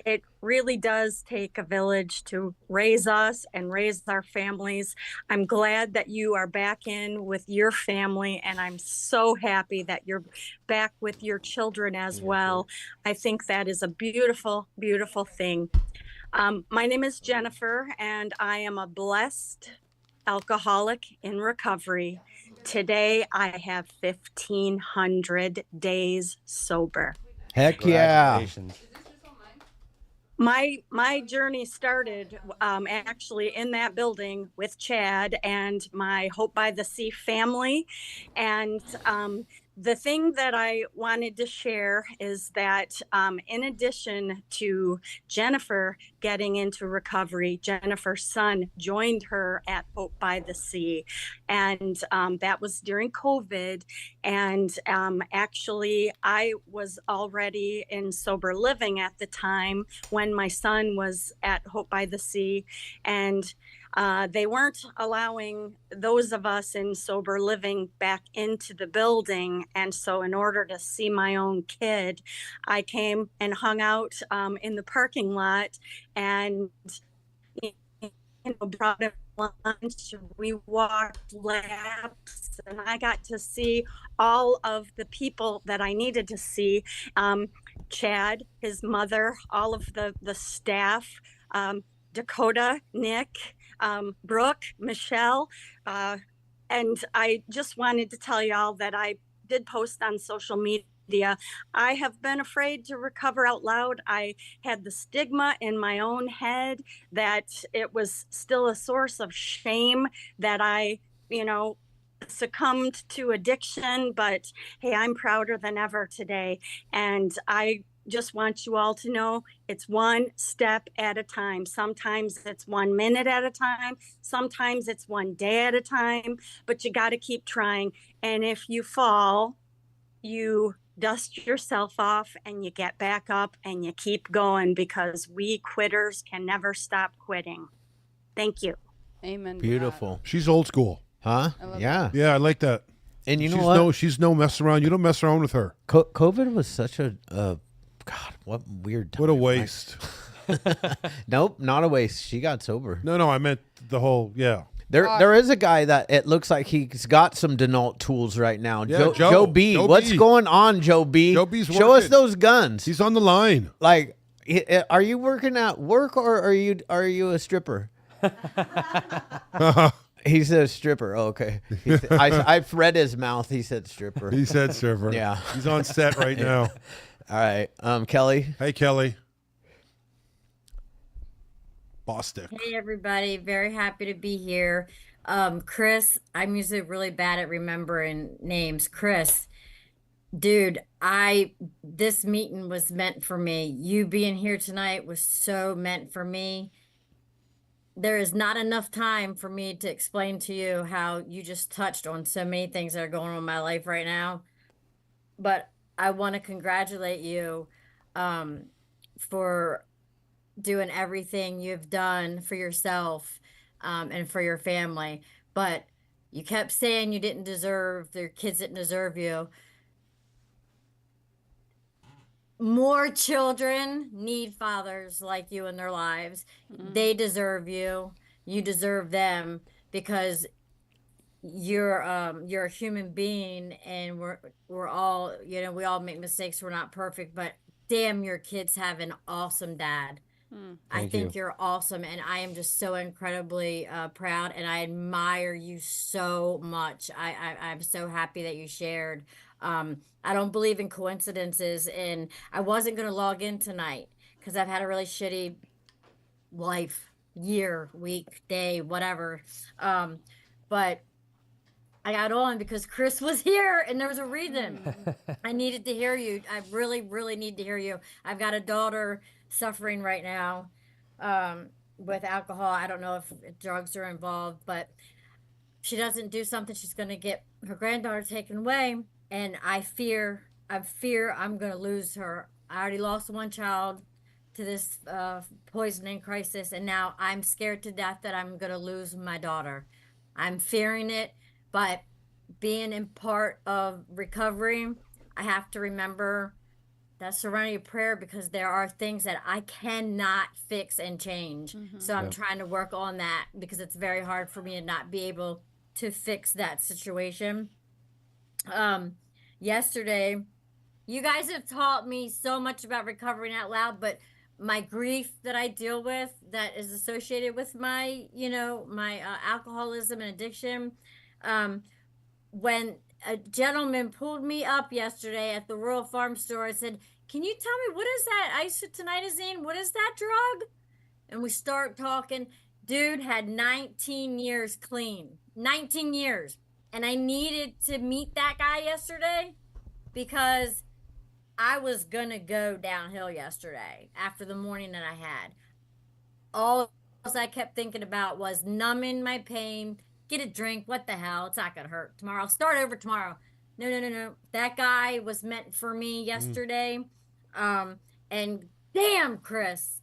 It really does take a village to raise us and raise our families. I'm glad that you are back in with your family, and I'm so happy that you're back with your children as well. I think that is a beautiful, beautiful thing. My name is Jennifer, and I am a blessed alcoholic in recovery. Today, I have 1,500 days sober. Heck yeah. Congratulations. My journey started actually in that building with Chad and my Hope by the Sea family, and the thing that I wanted to share is that in addition to Jennifer getting into recovery, Jennifer's son joined her at Hope by the Sea. And that was during COVID. And actually, I was already in sober living at the time when my son was at Hope by the Sea. And they weren't allowing those of us in sober living back into the building. And so, in order to see my own kid, I came and hung out in the parking lot and brought him lunch. We walked laps, and I got to see all of the people that I needed to see. Chad, his mother, all of the staff, Dakota, Nick, Brooke, Michelle. And I just wanted to tell y'all that I did post on social media. I have been afraid to recover out loud. I had the stigma in my own head that it was still a source of shame that I, succumbed to addiction. But hey, I'm prouder than ever today. And I just want you all to know it's one step at a time. Sometimes it's 1 minute at a time. Sometimes it's 1 day at a time, but you got to keep trying. And if you fall, you dust yourself off and you get back up and you keep going, because we quitters can never stop quitting. Thank you. Amen. Beautiful. She's old school. Huh? Yeah. Yeah, I like that. And you know she's what? She's no mess around. You don't mess around with her. COVID was such a God, what weird time. What a waste. Nope, not a waste. She got sober. No, I meant the whole, yeah. There is a guy that it looks like he's got some Denault tools right now. Yeah, Joe B. Joe What's B. going on, Joe B? Joe B's Show us working. those guns. He's on the line. Like, are you working at work or are you a stripper? He said stripper. Oh, okay. I've read his mouth. He said stripper. He said server. Yeah. He's on set right now. All right. Kelly. Hey, Kelly. Boss Dick. Hey everybody, very happy to be here. Chris, I'm usually really bad at remembering names. Chris, dude, this meeting was meant for me. You being here tonight was so meant for me. There is not enough time for me to explain to you how you just touched on so many things that are going on in my life right now. But I want to congratulate you for doing everything you've done for yourself and for your family. But you kept saying you didn't deserve, your kids didn't deserve you. More children need fathers like you in their lives. They deserve you. You deserve them, because you're a human being, and we're all, we all make mistakes. We're not perfect, but damn, your kids have an awesome dad. I think you're awesome, and I am just so incredibly proud, and I admire you so much. I'm so happy that you shared. I don't believe in coincidences, and I wasn't going to log in tonight because I've had a really shitty life, year, week, day, whatever. But I got on because Chris was here, and there was a reason. I needed to hear you. I really, really need to hear you. I've got a daughter suffering right now with alcohol. I don't know if drugs are involved, but she doesn't do something, she's going to get her granddaughter taken away. And I fear I'm going to lose her. I already lost one child to this poisoning crisis, and now I'm scared to death that I'm going to lose my daughter. I'm fearing it, but being in part of recovery, I have to remember that serenity prayer, because there are things that I cannot fix and change. So I'm trying to work on that, because it's very hard for me to not be able to fix that situation. Yesterday, you guys have taught me so much about recovering out loud, but my grief that I deal with that is associated with my, my alcoholism and addiction. When a gentleman pulled me up yesterday at the Royal Farm store and said, "Can you tell me, what is that isotoniazine? What is that drug?" And we start talking. Dude had 19 years clean. 19 years. And I needed to meet that guy yesterday. because I was gonna go downhill yesterday after the morning that I had. All I kept thinking about was numbing my pain, get a drink. What the hell? It's not gonna hurt tomorrow. I'll start over tomorrow. No, no, no, no. That guy was meant for me yesterday. And damn, Chris.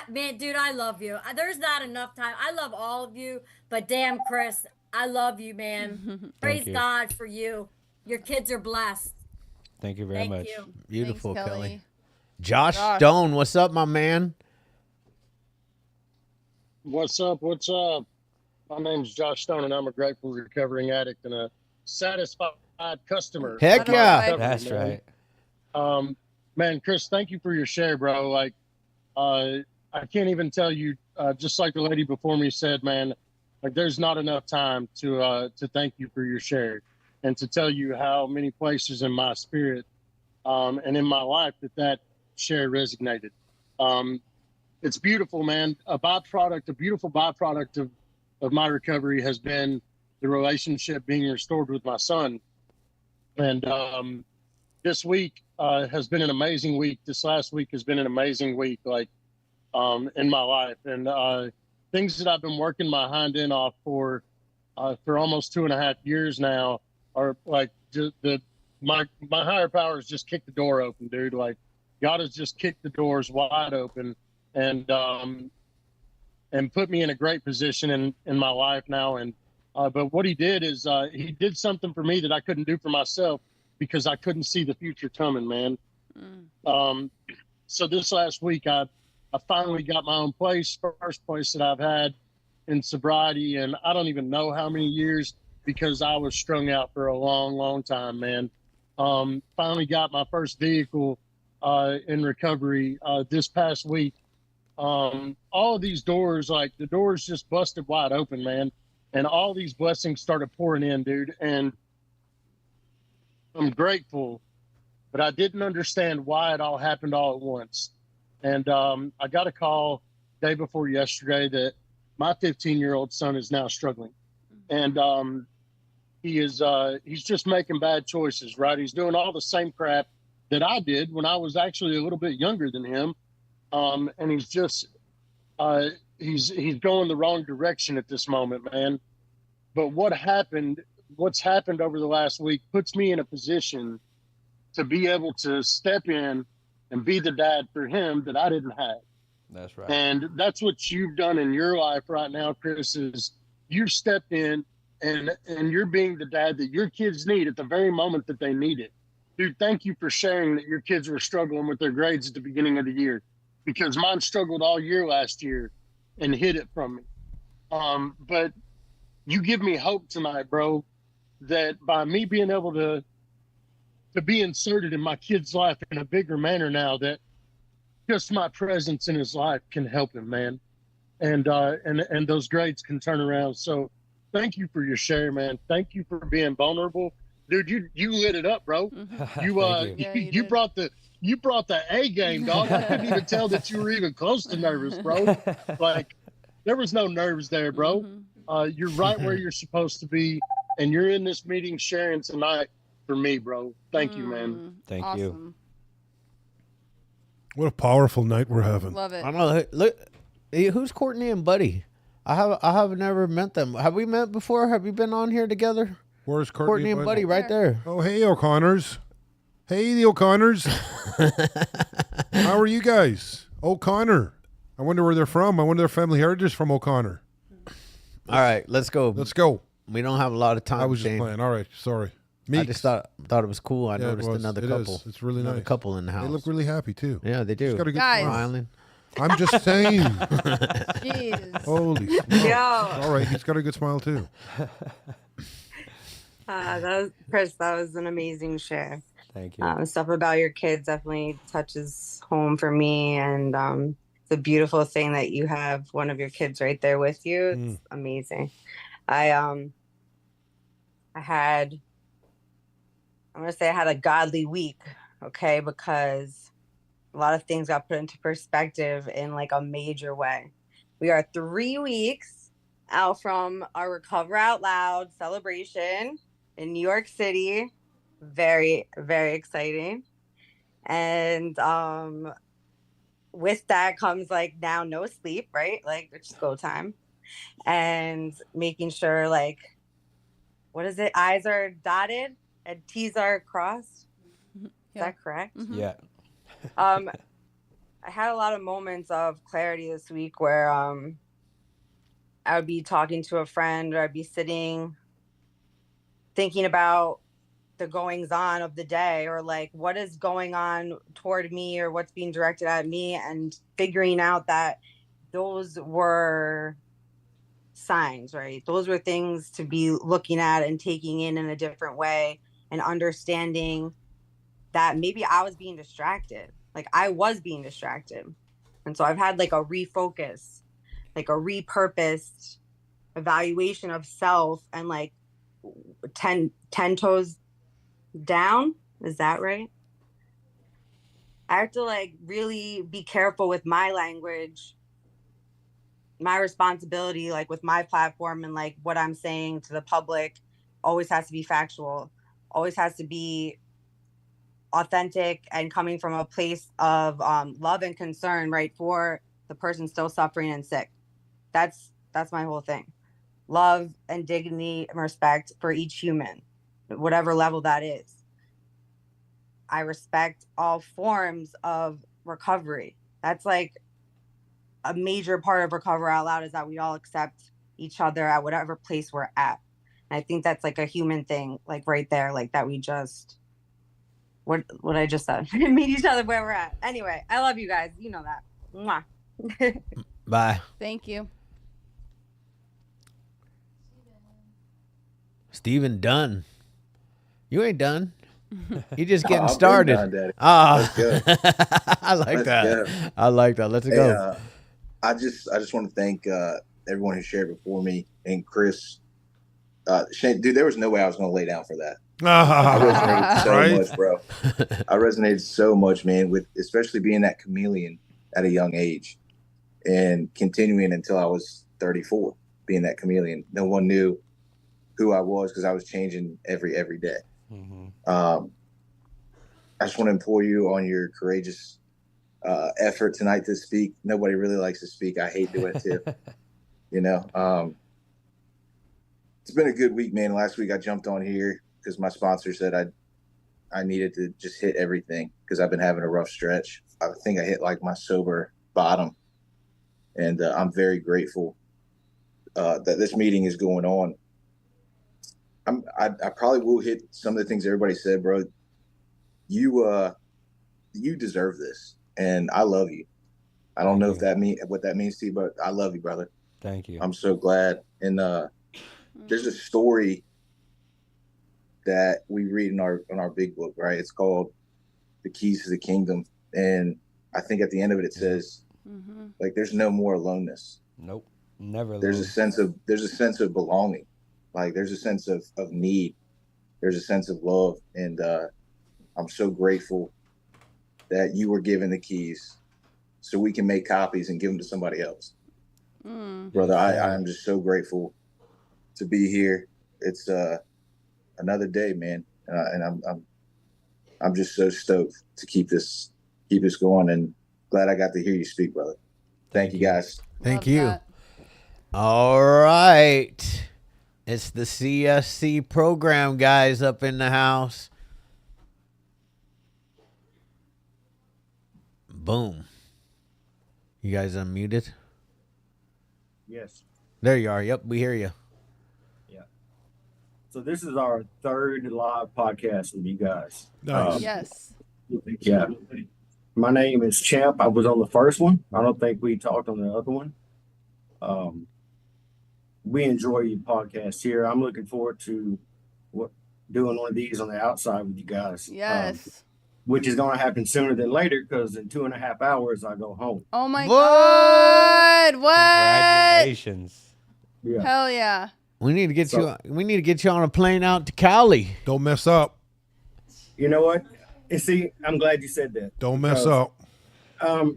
Man, dude, I love you. There's not enough time. I love all of you, but damn, Chris, I love you, man. Praise you. God for you. Your kids are blessed. Thank you very much. You. Beautiful, Thanks, Kelly. Josh Stone, what's up, my man? What's up? What's up? My name's Josh Stone, and I'm a grateful recovering addict and a satisfied customer. Heck of my yeah. recovery, That's man. right. Man, Chris, thank you for your share, bro. Like, I can't even tell you, just like the lady before me said, man, like there's not enough time to thank you for your share and to tell you how many places in my spirit and in my life that share resonated. It's beautiful, man. A beautiful byproduct of my recovery has been the relationship being restored with my son. And this week has been an amazing week. This last week has been an amazing week, like in my life. And things that I've been working my hind end off for almost 2.5 years now are like my higher powers just kicked the door open, dude. Like God has just kicked the doors wide open and put me in a great position in my life now. And but what he did is he did something for me that I couldn't do for myself because I couldn't see the future coming, man. So this last week I finally got my own place, first place that I've had in sobriety, and I don't even know how many years because I was strung out for a long, long time, man. Finally got my first vehicle in recovery this past week. All of these doors, like the doors just busted wide open, man. And all these blessings started pouring in, dude. And I'm grateful, but I didn't understand why it all happened all at once. And I got a call day before yesterday that my 15-year-old son is now struggling. And he's just making bad choices, right? He's doing all the same crap that I did when I was actually a little bit younger than him. And he's just he's going the wrong direction at this moment, man. But what's happened over the last week puts me in a position to be able to step in and be the dad for him that I didn't have. That's right. And that's what you've done in your life right now, Chris, is you've stepped in and you're being the dad that your kids need at the very moment that they need it. Dude, thank you for sharing that your kids were struggling with their grades at the beginning of the year, because mine struggled all year last year and hid it from me. But you give me hope tonight, bro, that by me being able to be inserted in my kid's life in a bigger manner now, that just my presence in his life can help him, man. And those grades can turn around. So thank you for your share, man. Thank you for being vulnerable. Dude, you lit it up, bro. You brought the A game, dog. I couldn't even tell that you were even close to nervous, bro. Like there was no nerves there, bro. You're right where you're supposed to be, and you're in this meeting sharing tonight for me, bro. Thank you, man. Thank you. What a powerful night we're having. Love it. I know. Look, who's Courtney and Buddy? I have never met them. Have we met before? Have you been on here together? Where's Courtney and Buddy? Right there. Oh, hey, O'Connors. Hey, the O'Connors. How are you guys? O'Connor. I wonder where they're from. I wonder their family heritage is from O'Connor. All right, let's go. Let's go. We don't have a lot of time. I was just playing. All right, sorry. I just thought it was cool. I Yeah, it noticed was. another It couple. is. It's really Another nice. couple in the house. They look really happy too. Yeah, they do. She's got a good Guys. smile. Smiling. I'm just saying. Jeez. Holy smokes. All right, he's got a good smile too. Chris, that was an amazing share. Thank you. Stuff about your kids definitely touches home for me, and it's a beautiful thing that you have one of your kids right there with you. It's amazing. I had a godly week, okay, because a lot of things got put into perspective in like a major way. We are 3 weeks out from our Recover Out Loud celebration in New York City. very, very exciting. And with that comes like now no sleep, right? Like it's go time. And making sure like, what is it? I's are dotted and T's are crossed. Is that correct? Yeah. I had a lot of moments of clarity this week where I would be talking to a friend, or I'd be sitting thinking about the goings on of the day, or like what is going on toward me, or what's being directed at me, and figuring out that those were signs, right? Those were things to be looking at and taking in a different way, and understanding that maybe I was being distracted. Like I was being distracted. And so I've had like a refocus, like a repurposed evaluation of self, and like 10 toes down. Is that right? I have to like really be careful with my language, my responsibility, like with my platform, and like what I'm saying to the public always has to be factual, always has to be authentic, and coming from a place of love and concern, right, for the person still suffering and sick. That's my whole thing. Love and dignity and respect for each human, whatever level that is. I respect all forms of recovery. That's like a major part of Recover Out Loud, is that we all accept each other at whatever place we're at. And I think that's like a human thing, like right there, like that we just, what I just said, meet each other where we're at. Anyway, I love you guys. You know that. Mwah. Bye. Thank you. Steven done. You ain't done. You just getting I've been started. done, Daddy. Ah, Let's go. I like Let's that. go. I like that. Let's Hey, go. I just want to thank everyone who shared before me, and Chris. Shane, dude, there was no way I was going to lay down for that. I resonated so Right? much, bro. I resonated so much, man, with especially being that chameleon at a young age, and continuing until I was 34, being that chameleon. No one knew who I was because I was changing every day. I just want to implore you on your courageous effort tonight to speak. Nobody really likes to speak. I hate doing it too. You know, it's been a good week, man. Last week I jumped on here because my sponsor said I needed to just hit everything because I've been having a rough stretch. I think I hit like my sober bottom, and I'm very grateful that this meeting is going on. I probably will hit some of the things everybody said, bro. You deserve this, and I love you. I don't know if what that means to you, but I love you, brother. Thank you. I'm so glad. And there's a story that we read in our big book, right? It's called The Keys to the Kingdom, and I think at the end of it, it says, like, there's no more aloneness. Nope, never. There's a sense of belonging. Like there's a sense of need. There's a sense of love, and I'm so grateful that you were given the keys so we can make copies and give them to somebody else. Brother, I am just so grateful to be here. It's another day, man, and I'm just so stoked to keep this going, and glad I got to hear you speak, brother. Thank you, guys. Thank Love you. that. All right. It's the CSC program guys up in the house. Boom. You guys unmuted? Yes. There you are. Yep, we hear you. Yeah. So this is our third live podcast with you guys. Nice. Yes. Yeah. My name is Champ. I was on the first one. I don't think we talked on the other one. We enjoy your podcast here. I'm looking forward to doing one of these on the outside with you guys. Yes. Which is going to happen sooner than later because in 2.5 hours I go home. Oh my God. What? Congratulations. Yeah. Hell yeah. We need to get you. We need to get you on a plane out to Cali. Don't mess up. You know what? And see, I'm glad you said that. Don't mess up. I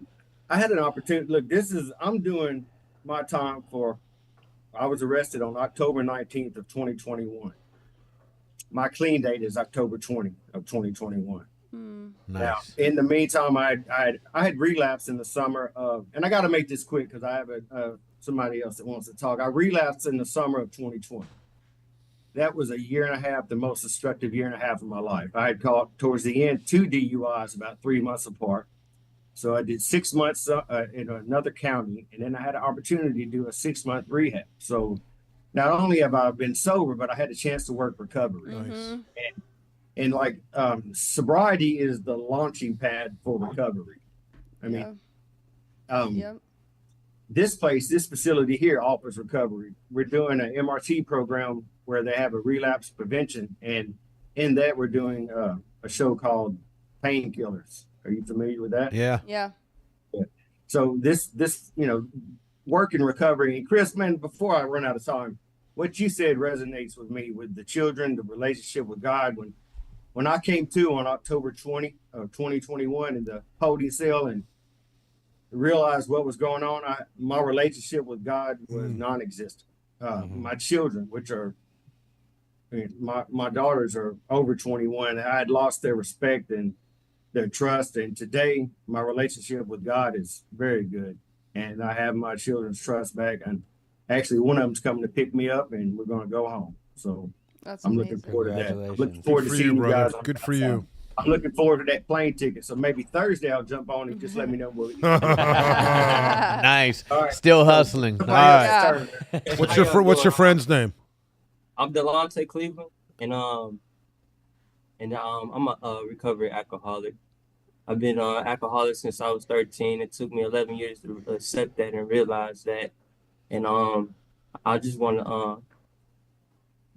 had an opportunity. Look, I'm doing my time I was arrested on October 19th of 2021. my clean date is October 20 of 2021. Nice. Now, in the meantime, I had relapsed in the summer of, and I got to make this quick because I have somebody else that wants to talk. I relapsed in the summer of 2020. That was a year and a half, the most destructive year and a half of my life. I had caught towards the end 2 DUIs about 3 months apart. So I did 6 months in another county, and then I had an opportunity to do a 6-month rehab. So not only have I been sober, but I had a chance to work recovery. Nice. And like sobriety is the launching pad for recovery. I mean, this facility here offers recovery. We're doing an MRT program where they have a relapse prevention, and in that we're doing a show called Painkillers. Are you familiar with that? Yeah. So this work in recovery. And Chris, man, before I run out of time, what you said resonates with me with the children, the relationship with God. When I came to on October 20 of 2021 in the holding cell and realized what was going on, my relationship with God was non-existent. My children, which are my daughters are over 21, I had lost their respect and their trust. And today my relationship with God is very good. And I have my children's trust back. And actually one of them's coming to pick me up and we're going to go home. So I'm looking forward to that. I'm looking forward to seeing you guys. Good for you. I'm looking forward to that plane ticket. So maybe Thursday I'll jump on and just let me know what. Nice. All right. Still hustling. All right. What's your friend's name? I'm Delonte Cleveland, and I'm a recovery alcoholic. I've been alcoholic since I was 13. It took me 11 years to accept that and realize that. And I just want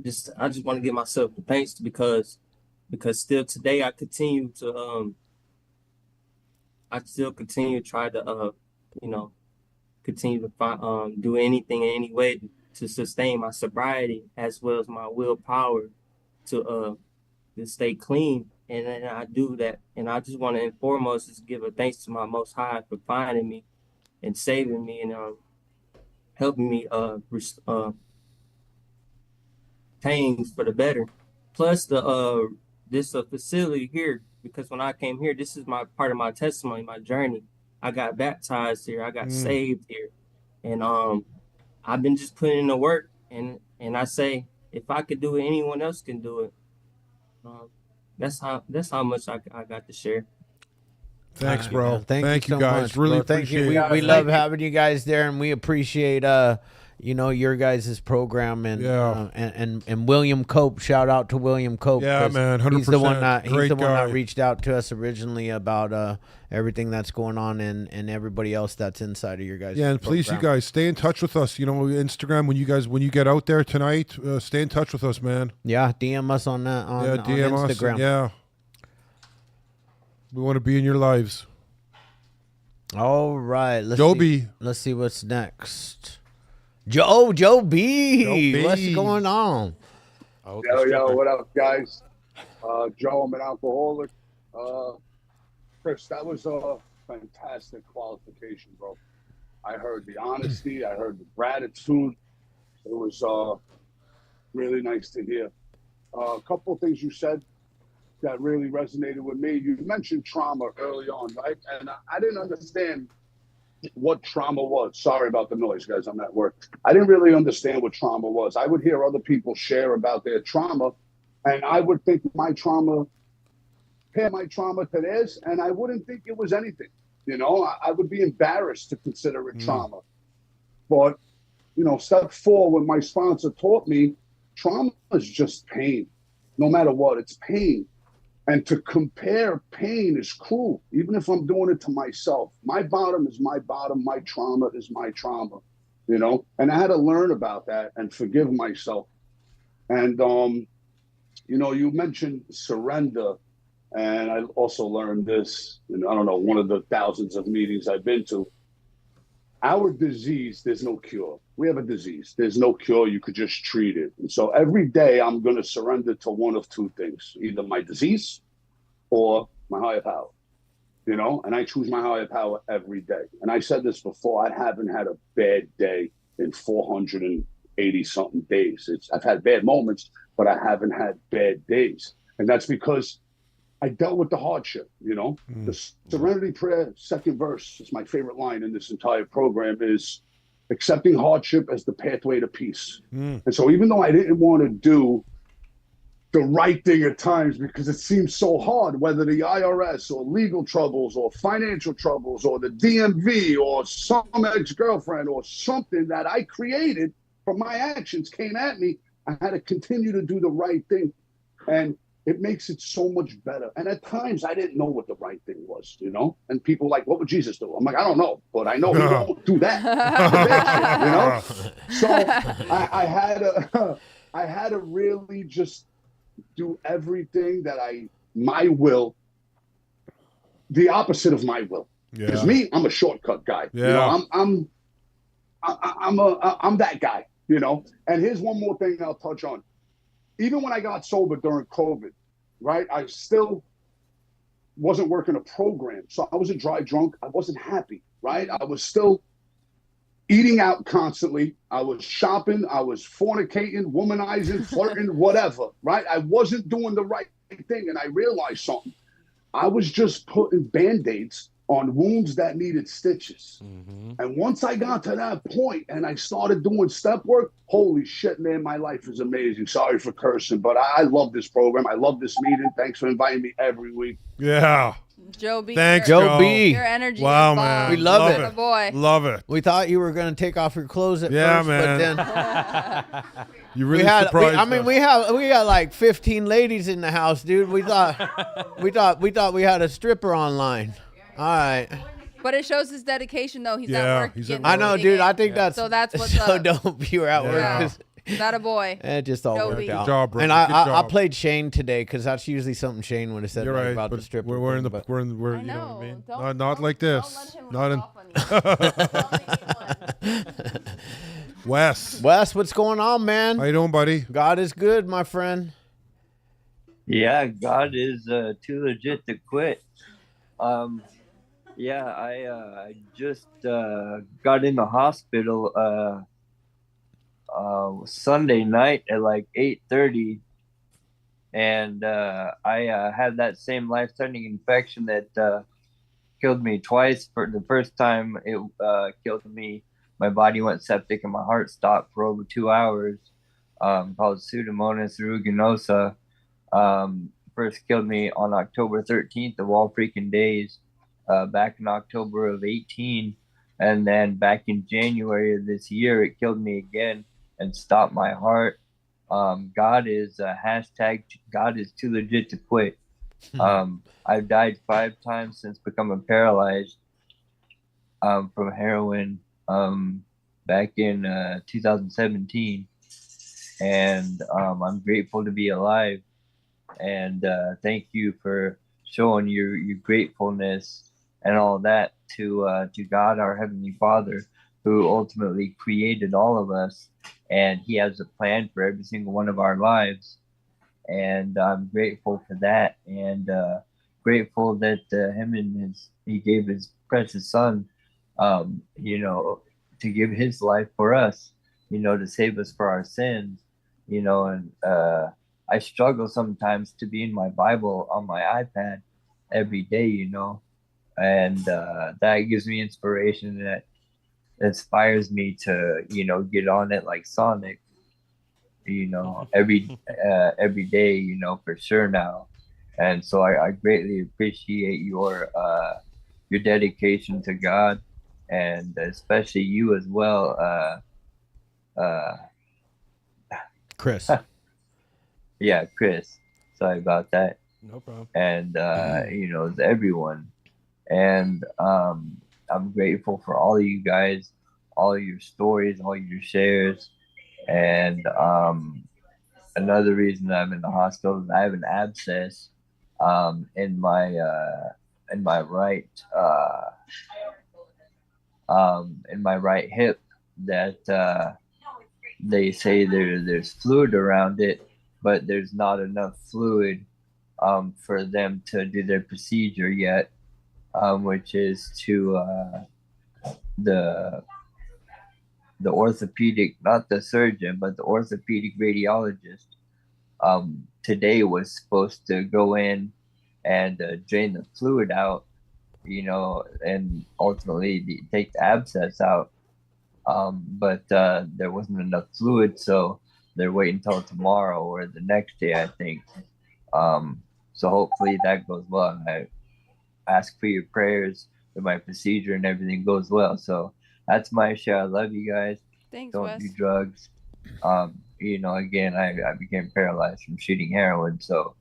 to give myself the thanks because still today I continue to try to continue to find do anything in any way to sustain my sobriety as well as my willpower to stay clean. And I do that. And I just want to foremost just give a thanks to my Most High for finding me and saving me and helping me change for the better. Plus this facility here, because when I came here, this is my part of my testimony, my journey. I got baptized here. I got saved here. And I've been just putting in the work. And I say, if I could do it, anyone else can do it. That's how much I got to share. Thanks, bro. Thank you you so guys. much, Really bro. Thank you. appreciate it. We love having you guys there, and we appreciate your guys' program and William Cope. Shout out to William Cope. Yeah, man, 100%. He's the one that guy. reached out to us originally about everything that's going on and everybody else that's inside of your guys. Yeah, and please, you guys, stay in touch with us. Instagram when you get out there tonight, stay in touch with us, man. Yeah, DM us on that on DM Instagram. us. Yeah, we want to be in your lives. All right, let's see what's next. Joe B. What's going on? Yo, what up, guys? Joe, I'm an alcoholic. Chris, that was a fantastic qualification, bro. I heard the honesty. I heard the gratitude. It was really nice to hear. A couple of things you said that really resonated with me. You mentioned trauma early on, right? And I didn't understand what trauma was. Sorry about the noise, guys. I'm at work. I didn't really understand what trauma was. I would hear other people share about their trauma, and I would think my trauma, compare my trauma to theirs, and I wouldn't think it was anything. I would be embarrassed to consider it trauma. But, step 4, when my sponsor taught me, trauma is just pain. No matter what, it's pain. And to compare pain is cruel, even if I'm doing it to myself. My bottom is my bottom. My trauma is my trauma, And I had to learn about that and forgive myself. And, you mentioned surrender. And I also learned this, I don't know, one of the thousands of meetings I've been to. Our disease, there's no cure. We have a disease. There's no cure. You could just treat it. And so every day I'm going to surrender to one of two things, either my disease or my higher power, and I choose my higher power every day. And I said this before, I haven't had a bad day in 400 and 80 something days. I've had bad moments, but I haven't had bad days. And that's because I dealt with the hardship, you know. The Serenity Prayer, second verse, is my favorite line in this entire program, is accepting hardship as the pathway to peace. And so even though I didn't want to do the right thing at times because it seems so hard, whether the IRS or legal troubles or financial troubles or the DMV or some ex-girlfriend or something that I created from my actions came at me, I had to continue to do the right thing. And it makes it so much better. And at times I didn't know what the right thing was, you know? And people like, what would Jesus do? I'm like, I don't know, but I know he won't do that. You know? So I had to really just do everything that my will, the opposite of my will. Because me, I'm a shortcut guy. You know, I'm that guy, you know? And here's one more thing I'll touch on. Even when I got sober during COVID, right, I still wasn't working a program. So I wasn't dry drunk. I wasn't happy, right? I was still eating out constantly. I was shopping. I was fornicating, womanizing, flirting, whatever, right? I wasn't doing the right thing. And I realized something. I was just putting Band-Aids on wounds that needed stitches. And once I got to that point and I started doing step work, holy shit, man, my life is amazing. Sorry for cursing, but I love this program. I love this meeting. Thanks for inviting me every week. Yeah. Joe B. Thanks, Joe B. Your energy Wow, is bomb. man. We love it. Oh, boy. Love it. We thought you were going to take off your clothes at first, man. but then You really surprised us. we got like 15 ladies in the house, dude. We thought we had a stripper online. All right. But it shows his dedication, though. He's at work. I know, dude. I think that's so. That's what's so up. dope. You were at work. That a boy. It just all Joe worked B. out. Good job, bro. And Good I job. played Shane today because that's usually something Shane would have said You're right, about but the stripper. we're in the thing, but- we're I you know what I know. mean? Don't- Not like this. Don't let him Not in Wes. Wes, what's going on, man? How you doing, buddy? God is good, my friend. Yeah, God is too legit to quit. Yeah, I just got in the hospital Sunday night at like 8:30, and I had that same life-threatening infection that killed me twice. For the first time, it killed me. My body went septic and my heart stopped for over 2 hours. Called Pseudomonas aeruginosa. First killed me on October 13th of all freaking days, back in October of 18. And then back in January of this year, it killed me again and stopped my heart. God is hashtag God is too legit to quit. I've died 5 times since becoming paralyzed from heroin back in 2017. And I'm grateful to be alive. And thank you for showing your gratefulness and all that to God, our Heavenly Father, who ultimately created all of us. And he has a plan for every single one of our lives. And I'm grateful for that. And grateful that he gave his precious son, to give his life for us, to save us for our sins, and I struggle sometimes to be in my Bible on my iPad every day, and that gives me inspiration, that inspires me to, get on it like Sonic, every day, for sure now. And so I greatly appreciate your dedication to God, and especially you as well, Chris. Yeah, Chris. Sorry about that. No problem. And everyone. And I'm grateful for all of you guys, all your stories, all your shares. And another reason I'm in the hospital is I have an abscess in my right hip that they say there's fluid around it, but there's not enough fluid for them to do their procedure yet, which is to the orthopedic, not the surgeon, but the orthopedic radiologist, today was supposed to go in and drain the fluid out, and ultimately take the abscess out. But there wasn't enough fluid, so they're waiting until tomorrow or the next day, I think. So hopefully that goes well. I ask for your prayers that my procedure and everything goes well. So that's my share. I love you guys. Thanks, Don't Wes. do drugs. Again, I became paralyzed from shooting heroin. So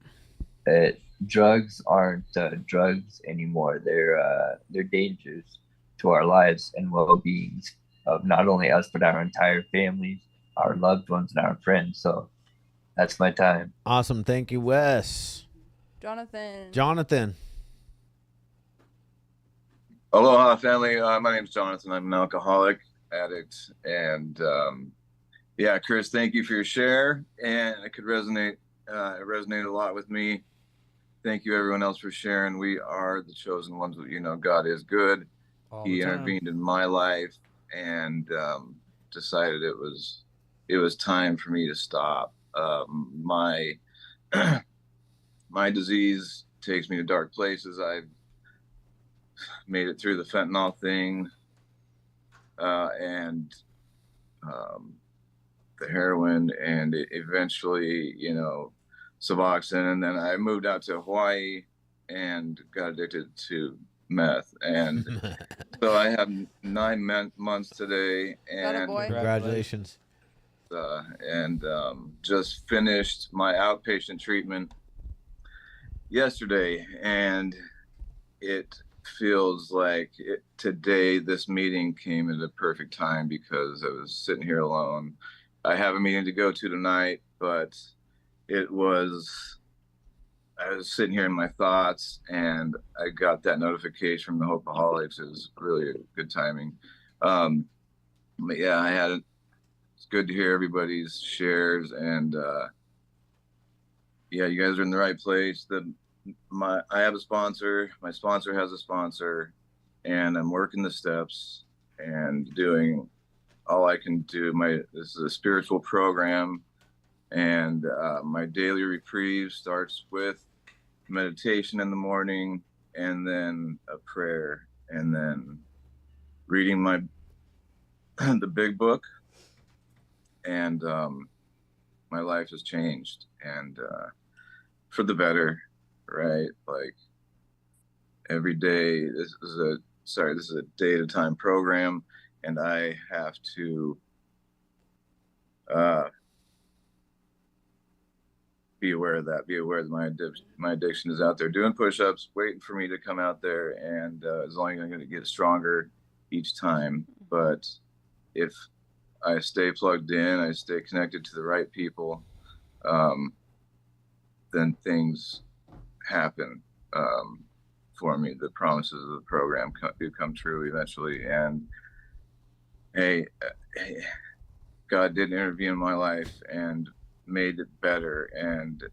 drugs aren't drugs anymore. They're dangers to our lives and well-beings of not only us, but our entire families, our loved ones, and our friends. So that's my time. Awesome. Thank you, Wes. Jonathan. Aloha, family. My name's Jonathan. I'm an alcoholic addict. And yeah, Chris, thank you for your share. And it could resonate. It resonated a lot with me. Thank you, everyone else, for sharing. We are the chosen ones. God is good. He intervened in my life and decided it was time for me to stop. My disease takes me to dark places. I've made it through the fentanyl thing and the heroin, and eventually, Suboxone, and then I moved out to Hawaii and got addicted to meth, and so I have 9 months today, and Congratulations. And just finished my outpatient treatment yesterday, and it feels like today this meeting came at a perfect time because I was sitting here alone. I have a meeting to go to tonight, but I was sitting here in my thoughts, and I got that notification from the Hopeaholics. It was really good timing. But yeah, it's good to hear everybody's shares, and yeah, you guys are in the right place. I have a sponsor. My sponsor has a sponsor, and I'm working the steps and doing all I can do. This is a spiritual program, and my daily reprieve starts with meditation in the morning, and then a prayer, and then reading the big book, and my life has changed, and for the better, right? Like every day, this is a day at a time program, and I have to be aware of that. Be aware that my addiction is out there doing push-ups, waiting for me to come out there, and as long as I'm going to get stronger each time. But if I stay plugged in, I stay connected to the right people, then things happen for me. The promises of the program do come true eventually. And hey, God did intervene in my life and made it better and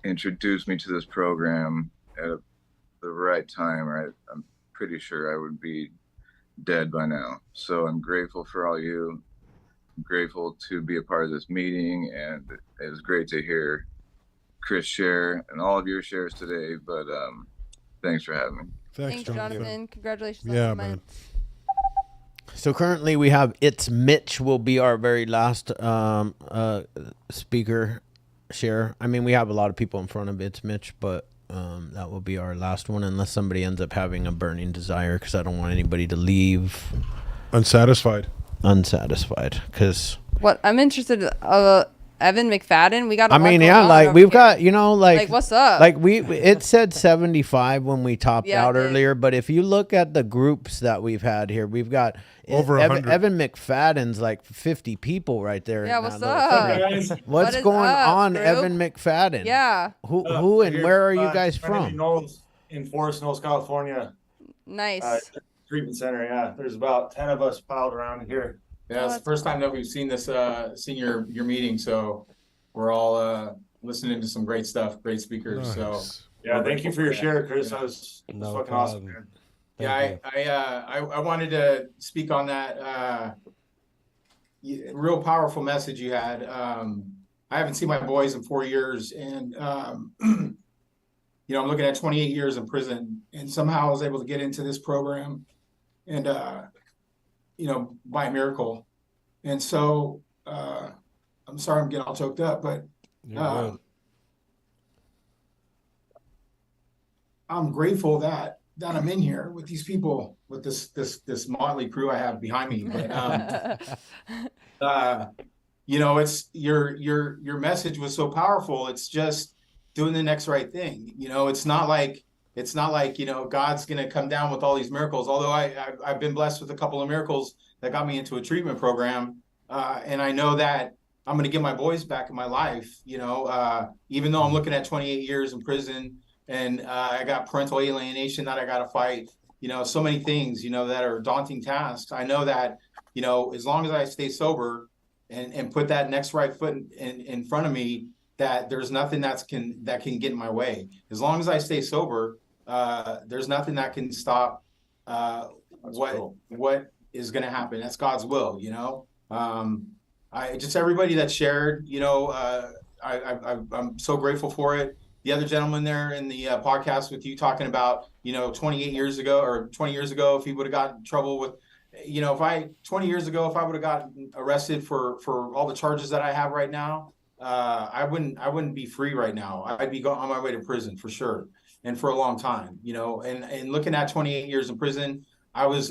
introduced me to this program at the right time. Right, I'm pretty sure I would be dead by now. So I'm grateful for all you. I'm grateful to be a part of this meeting, and it was great to hear Chris share and all of your shares today. But thanks for having me. Thanks, Jonathan. Congratulations. Yeah, on the man. So currently we have It's Mitch will be our very last speaker share. I mean, we have a lot of people in front of It's Mitch, but that will be our last one unless somebody ends up having a burning desire, because I don't want anybody to leave unsatisfied. Because what I'm interested Evan McFadden, we got. I mean, yeah, like we've got, like what's up? Like it said 75 when we topped out it did. earlier, but if you look at the groups that we've had here, we've got over 100. Evan McFadden's like 50 people right there. Yeah, what's up? What's going on, group? Evan McFadden? Yeah. Who and where are you guys from? In Forest Hills, California. Nice. Treatment center. Yeah, there's about 10 of us piled around here. Yeah, it's the first time that we've seen this, seen your meeting. So we're all listening to some great stuff, great speakers. Nice. So yeah, thank you for your share, Chris. That was fucking awesome, man. Yeah, I wanted to speak on that. real powerful message you had. I haven't seen my boys in 4 years, and I'm looking at 28 years in prison, and somehow I was able to get into this program, and by a miracle. And so I'm sorry I'm getting all choked up, but I'm grateful that I'm in here with these people, with this motley crew I have behind me. But it's your message was so powerful. It's just doing the next right thing. It's not like God's gonna come down with all these miracles. Although I've been blessed with a couple of miracles that got me into a treatment program, and I know that I'm gonna get my boys back in my life. Even though I'm looking at 28 years in prison, and I got parental alienation that I got to fight. So many things that are daunting tasks. I know that as long as I stay sober and put that next right foot in front of me, that there's nothing that can get in my way. As long as I stay sober, there's nothing that can stop what is going to happen. That's God's will. I just everybody that shared. I'm so grateful for it. The other gentleman there in the podcast with you talking about 28 years ago or 20 years ago, if he would have gotten in trouble with 20 years ago, if I would have gotten arrested for all the charges that I have right now, I wouldn't be free right now. I'd be on my way to prison for sure, and for a long time. And looking at 28 years in prison, I was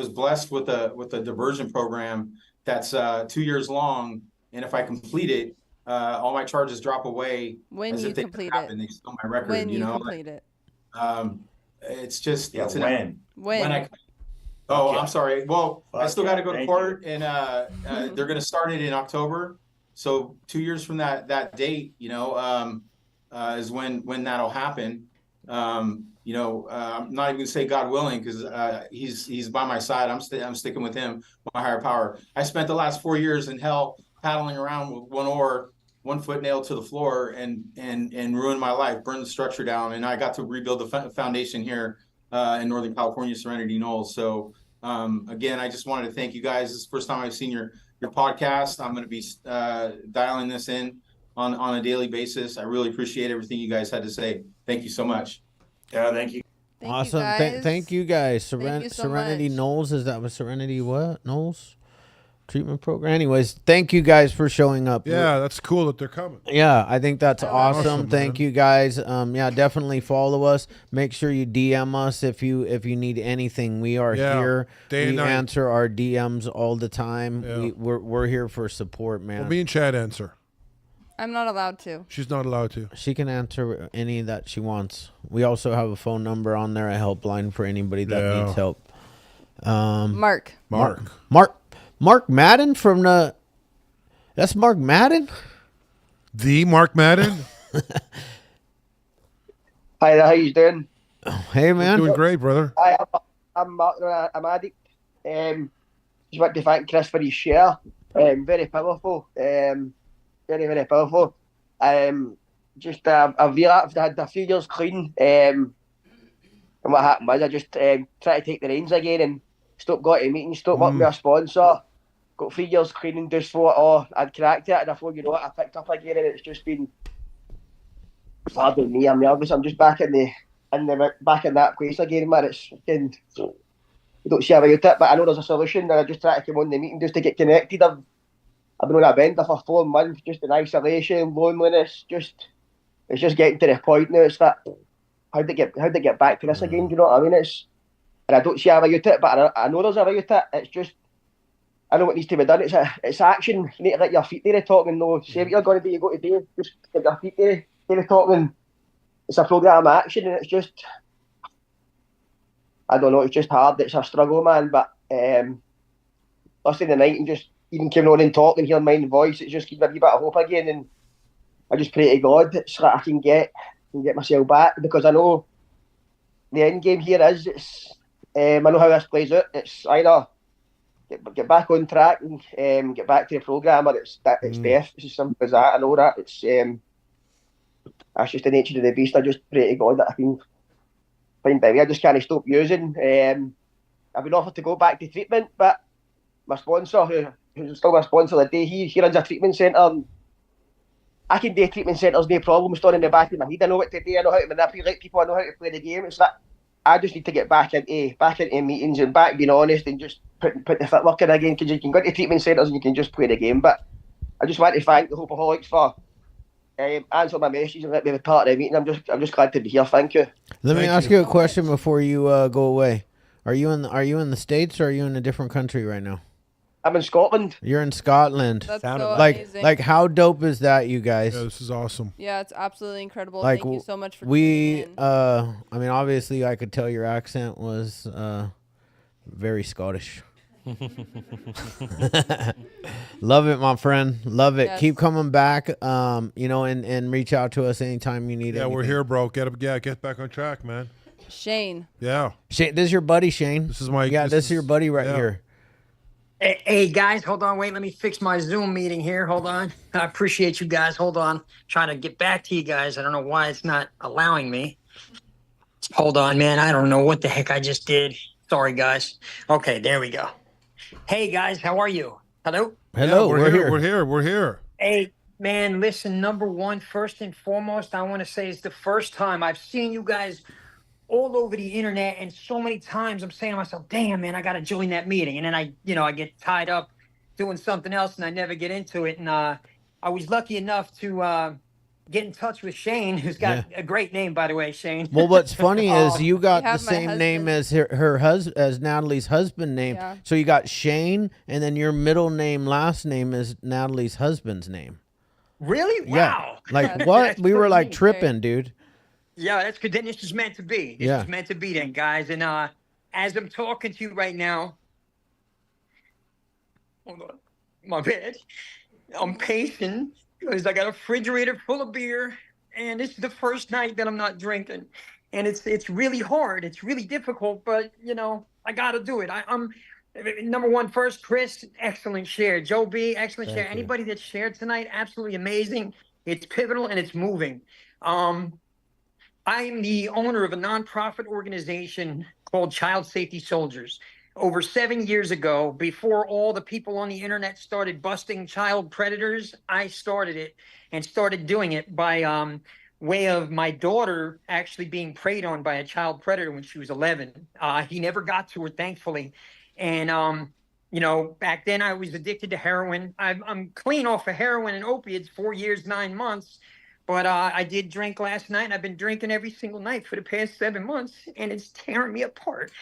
blessed with a diversion program that's 2 years long, and if I complete it, all my charges drop away when you complete it. They still my record. When you complete it. It's just when I. Oh, I'm sorry. Well, I still got to go to court, and they're going to start it in October. So 2 years from that date, is when that'll happen. I'm not even going to say God willing, because he's by my side. I'm sticking with him, my higher power. I spent the last 4 years in hell paddling around with one oar, 1 foot nailed to the floor, and ruined my life, burned the structure down, and I got to rebuild the foundation here in Northern California, Serenity Knolls. So again, I just wanted to thank you guys. This is the first time I've seen your podcast. I'm going to be dialing this in on a daily basis. I really appreciate everything you guys had to say. Thank you so much. Yeah, thank you. Awesome. Thank you guys. Serenity Knolls. Is that what Serenity what? Knolls? Treatment program. Anyways, thank you guys for showing up. Yeah, that's cool that they're coming. Yeah, I think that's awesome. Thank you guys. Yeah, definitely follow us. Make sure you DM us if you need anything. We are here. We answer our DMs all the time. Yeah. We're here for support, man. Well, me and Chad answer. I'm not allowed to. She's not allowed to. She can answer any that she wants. We also have a phone number on there, a helpline for anybody that needs help. Mark Madden from the... That's Mark Madden? The Mark Madden? Hi, how you doing? Hey, man. Doing great, brother. I'm Mark. I'm addict. Just want to thank Chris for his share. Very powerful. Very, very powerful. I've relapsed. I had a few years clean. And what happened was I just tried to take the reins again and stopped going to meetings, stopped working with a sponsor. Got 3 years clean and just thought, I'd cracked it. And I thought, I picked up again, and it's just been hard on me. I'm nervous. I'm just back in that place again, man. It's fucking, I don't see about it, but I know there's a solution. And I just try to come on the meeting just to get connected. I've been on a bender for 4 months, just in isolation, loneliness. It's just getting to the point now. It's that how to get back to this again. Do you know what I mean? And I don't see how about it, but I know there's a about it. It's just, I know what needs to be done. It's action. You need to let your feet do the talking. No, say what you're going to do, you go to do. Just let your feet do the talking. It's a program of action, and it's just, I don't know, it's just hard. It's a struggle, man. But listening tonight and just even coming on and talking, hearing my own voice, it's just giving me a wee bit of hope again. And I just pray to God that I can get myself back, because I know the end game here is I know how this plays out. It's either get back on track and get back to the programme, or it's death. It's as simple as that. I know that. That's just the nature of the beast. I just pray to God that I can find a way. I just can't stop using. I've been offered to go back to treatment, but my sponsor, who who's still my sponsor the day, he runs a treatment centre. I can do treatment centres, no problem. Storing in the back of my head, I know what to do. I know how to manipulate people. I know how to play the game. It's that I just need to get back into meetings and back being honest and just put the footwork in again. Because you can go to treatment centres and you can just play the game. But I just want to thank the Hopeaholics for answering my message and let me be part of the meeting. I'm just glad to be here. Thank you. Let me ask you a question before you go away. Are you in the States or are you in a different country right now? I'm in Scotland. You're in Scotland. That's so amazing. Like how dope is that, you guys? Yeah, this is awesome. Yeah, it's absolutely incredible. Like, Thank you so much for we tuning in. I mean, obviously I could tell your accent was very Scottish. Love it, my friend. Love it. Yes. Keep coming back. And reach out to us anytime you need it. Yeah, we're here, bro. Get back on track, man. Shane. Yeah. Shane, this is your buddy, Shane. This is my this is your buddy right here. Hey, guys, hold on. Wait, let me fix my Zoom meeting here. Hold on. I appreciate you guys. Hold on. Trying to get back to you guys. I don't know why it's not allowing me. Hold on, man. I don't know what the heck I just did. Sorry, guys. Okay, there we go. Hey, guys, how are you? Hello? Hello, we're here. We're here. Hey, man, listen, number one, first and foremost, I want to say it's the first time I've seen you guys all over the internet, and so many times I'm saying to myself, damn, man, I got to join that meeting. And then I get tied up doing something else and I never get into it. And I was lucky enough to get in touch with Shane, who's got a great name, by the way, Shane. Well, what's funny is you got You the have my same name husband. as her husband, as Natalie's husband name. Yeah. So you got Shane, and then your middle name, last name is Natalie's husband's name. Really? Yeah. Wow. Like what? That's We were pretty like neat. tripping, dude. Yeah, that's good. Then this is meant to be. This Yeah. is meant to be then, guys. And as I'm talking to you right now, hold on, my bad. I'm pacing because I got a refrigerator full of beer, and this is the first night that I'm not drinking. And it's really hard. It's really difficult, but I gotta do it. I'm number one first, Chris, excellent share. Joe B, excellent share. you. Anybody that shared tonight, absolutely amazing. It's pivotal and it's moving. I am the owner of a nonprofit organization called Child Safety Soldiers. Over 7 years ago, before all the people on the internet started busting child predators, I started it and started doing it by way of my daughter actually being preyed on by a child predator when she was 11. He never got to her, thankfully. And, back then I was addicted to heroin. I'm clean off of heroin and opiates, 4 years, 9 months. But I did drink last night, and I've been drinking every single night for the past 7 months, and it's tearing me apart.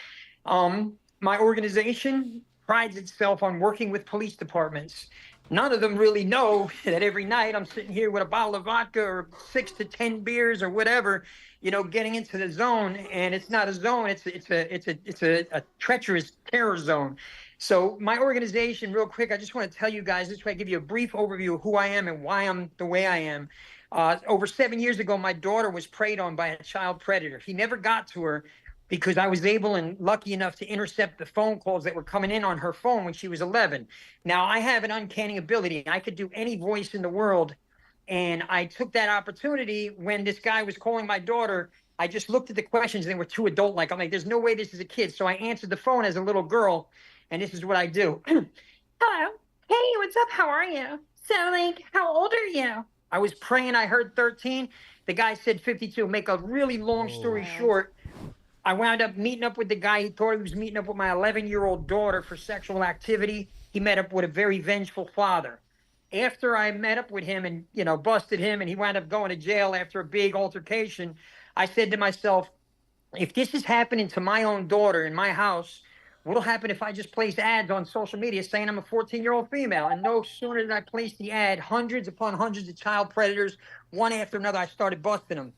My organization prides itself on working with police departments. None of them really know that every night I'm sitting here with a bottle of vodka or 6 to 10 beers or whatever, getting into the zone. And it's not a zone; it's a treacherous terror zone. So my organization, real quick, I just want to tell you guys this way. I give you a brief overview of who I am and why I'm the way I am. Over 7 years ago, my daughter was preyed on by a child predator. He never got to her because I was able and lucky enough to intercept the phone calls that were coming in on her phone when she was 11. Now, I have an uncanny ability. I could do any voice in the world. And I took that opportunity when this guy was calling my daughter. I just looked at the questions and they were too adult-like. I'm like, there's no way this is a kid. So I answered the phone as a little girl. And this is what I do. Hello. Hey, what's up? How are you? So, how old are you? I was praying. I heard 13. The guy said 52. Make a really long story short, I wound up meeting up with the guy. He thought he was meeting up with my 11-year-old daughter for sexual activity. He met up with a very vengeful father. After I met up with him and, busted him, and he wound up going to jail after a big altercation, I said to myself, if this is happening to my own daughter in my house, what'll happen if I just place ads on social media saying I'm a 14-year-old female? And no sooner did I place the ad, hundreds upon hundreds of child predators, one after another, I started busting them.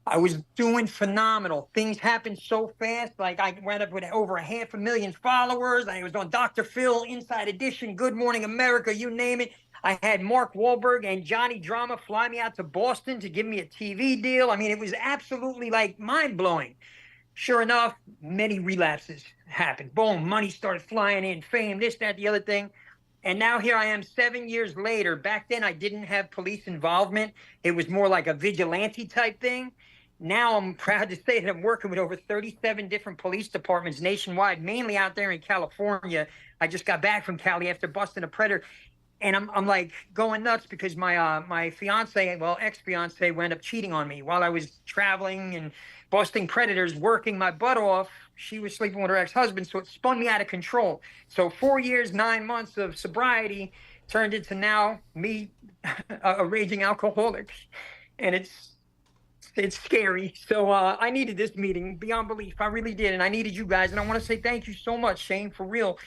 I was doing phenomenal. Things happened so fast. Like I wound up with over 500,000 followers. I was on Dr. Phil, Inside Edition, Good Morning America, you name it. I had Mark Wahlberg and Johnny Drama fly me out to Boston to give me a TV deal. I mean, it was absolutely mind-blowing. Sure enough, many relapses happened. Boom, money started flying in, fame, this, that, the other thing. And now here I am 7 years later. Back then, I didn't have police involvement. It was more like a vigilante type thing. now I'm proud to say that I'm working with over 37 different police departments nationwide, mainly out there in California. I just got back from Cali after busting a predator. And I'm like going nuts because my fiance, well, ex-fiance, wound up cheating on me while I was traveling and busting predators, working my butt off. She was sleeping with her ex-husband, so it spun me out of control. So 4 years, 9 months of sobriety turned into now me a raging alcoholic, and it's scary. So I needed this meeting beyond belief. I really did, and I needed you guys. And I want to say thank you so much, Shane, for real.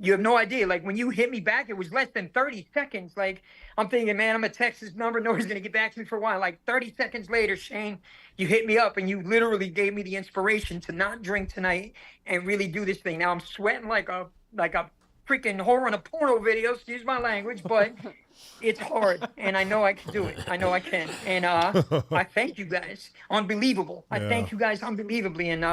You have no idea. Like when you hit me back, it was less than 30 seconds. Like I'm thinking, man, I'm gonna text this number. Nobody's gonna get back to me for a while. Like 30 seconds later, Shane, you hit me up and you literally gave me the inspiration to not drink tonight and really do this thing. Now I'm sweating like a freaking whore in a porno video. Excuse my language, but it's hard, and I know I can do it. I know I can, and I thank you guys. Unbelievable. I thank you guys unbelievably, and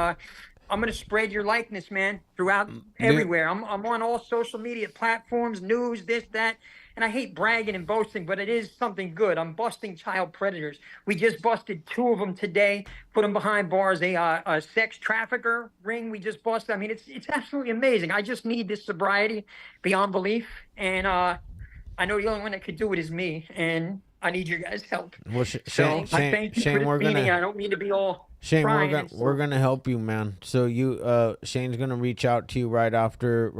I'm gonna spread your likeness, man, throughout everywhere. I'm on all social media platforms, news, this, that, and I hate bragging and boasting, but it is something good. I'm busting child predators. We just busted 2 of them today, put them behind bars. A sex trafficker ring we just busted. I mean, it's absolutely amazing. I just need this sobriety beyond belief, and I know the only one that could do it is me, and I need your guys' help. Well, I thank you for this meeting. I don't mean to be all Shane, crying. we're gonna help you, man. So Shane's gonna reach out to you right after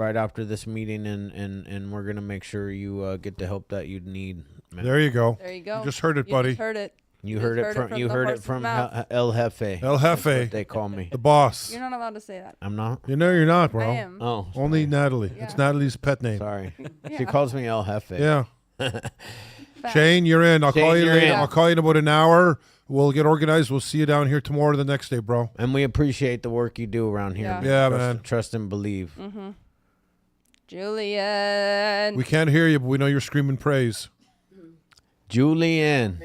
this meeting, and we're gonna make sure you get the help that you need, man. There you go. There you go. You just heard it, buddy. Just heard it. You heard it from El Jefe. El Jefe. That's what they call me. The boss. You're not allowed to say that. I'm not. You know you're not, bro. I am. Oh, only Natalie. Yeah. It's Natalie's pet name. Sorry. Yeah. She calls me El Jefe. Yeah. Shane, you're in. I'll call you later. I'll call you in about an hour. We'll get organized. We'll see you down here tomorrow or the next day, bro. And we appreciate the work you do around here. Yeah, man. Trust and believe. Mm-hmm. Julian. We can't hear you, but we know you're screaming praise. Julian.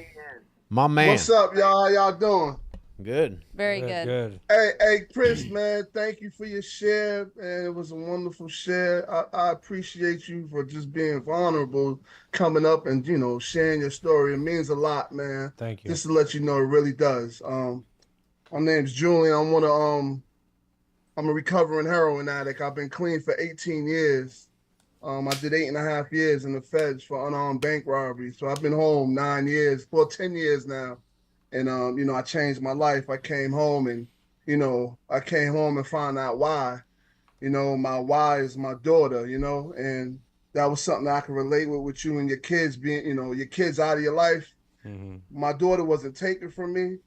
My man. What's up, y'all? How y'all doing? Good. Very good. Hey, Chris, man, thank you for your share, and it was a wonderful share. I appreciate you for just being vulnerable, coming up and sharing your story. It means a lot, man. Thank you. Just to let you know, it really does. My name's Julian. I'm a recovering heroin addict. I've been clean for 18 years. I did 8.5 years in the feds for unarmed bank robbery. So I've been home 9 years, 10 years now. And, I changed my life. I came home and found out why. My why is my daughter, and that was something I could relate with you and your kids being, your kids out of your life. Mm-hmm. My daughter wasn't taken from me,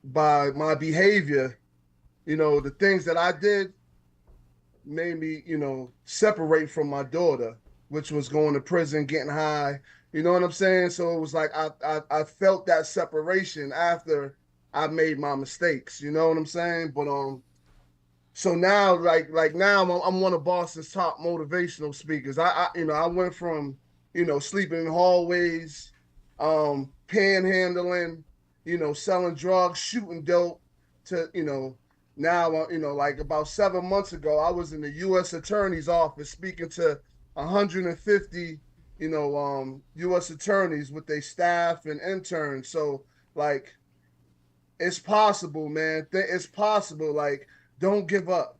by my behavior, the things that I did made me, separate from my daughter, which was going to prison, getting high. You know what I'm saying? So it was like I felt that separation after I made my mistakes. You know what I'm saying? But so now like now I'm one of Boston's top motivational speakers. I went from sleeping in hallways, panhandling, selling drugs, shooting dope, to now like about 7 months ago I was in the U.S. Attorney's office speaking to 150 U.S. attorneys with their staff and interns. So like, it's possible, man. It's possible. Like, don't give up.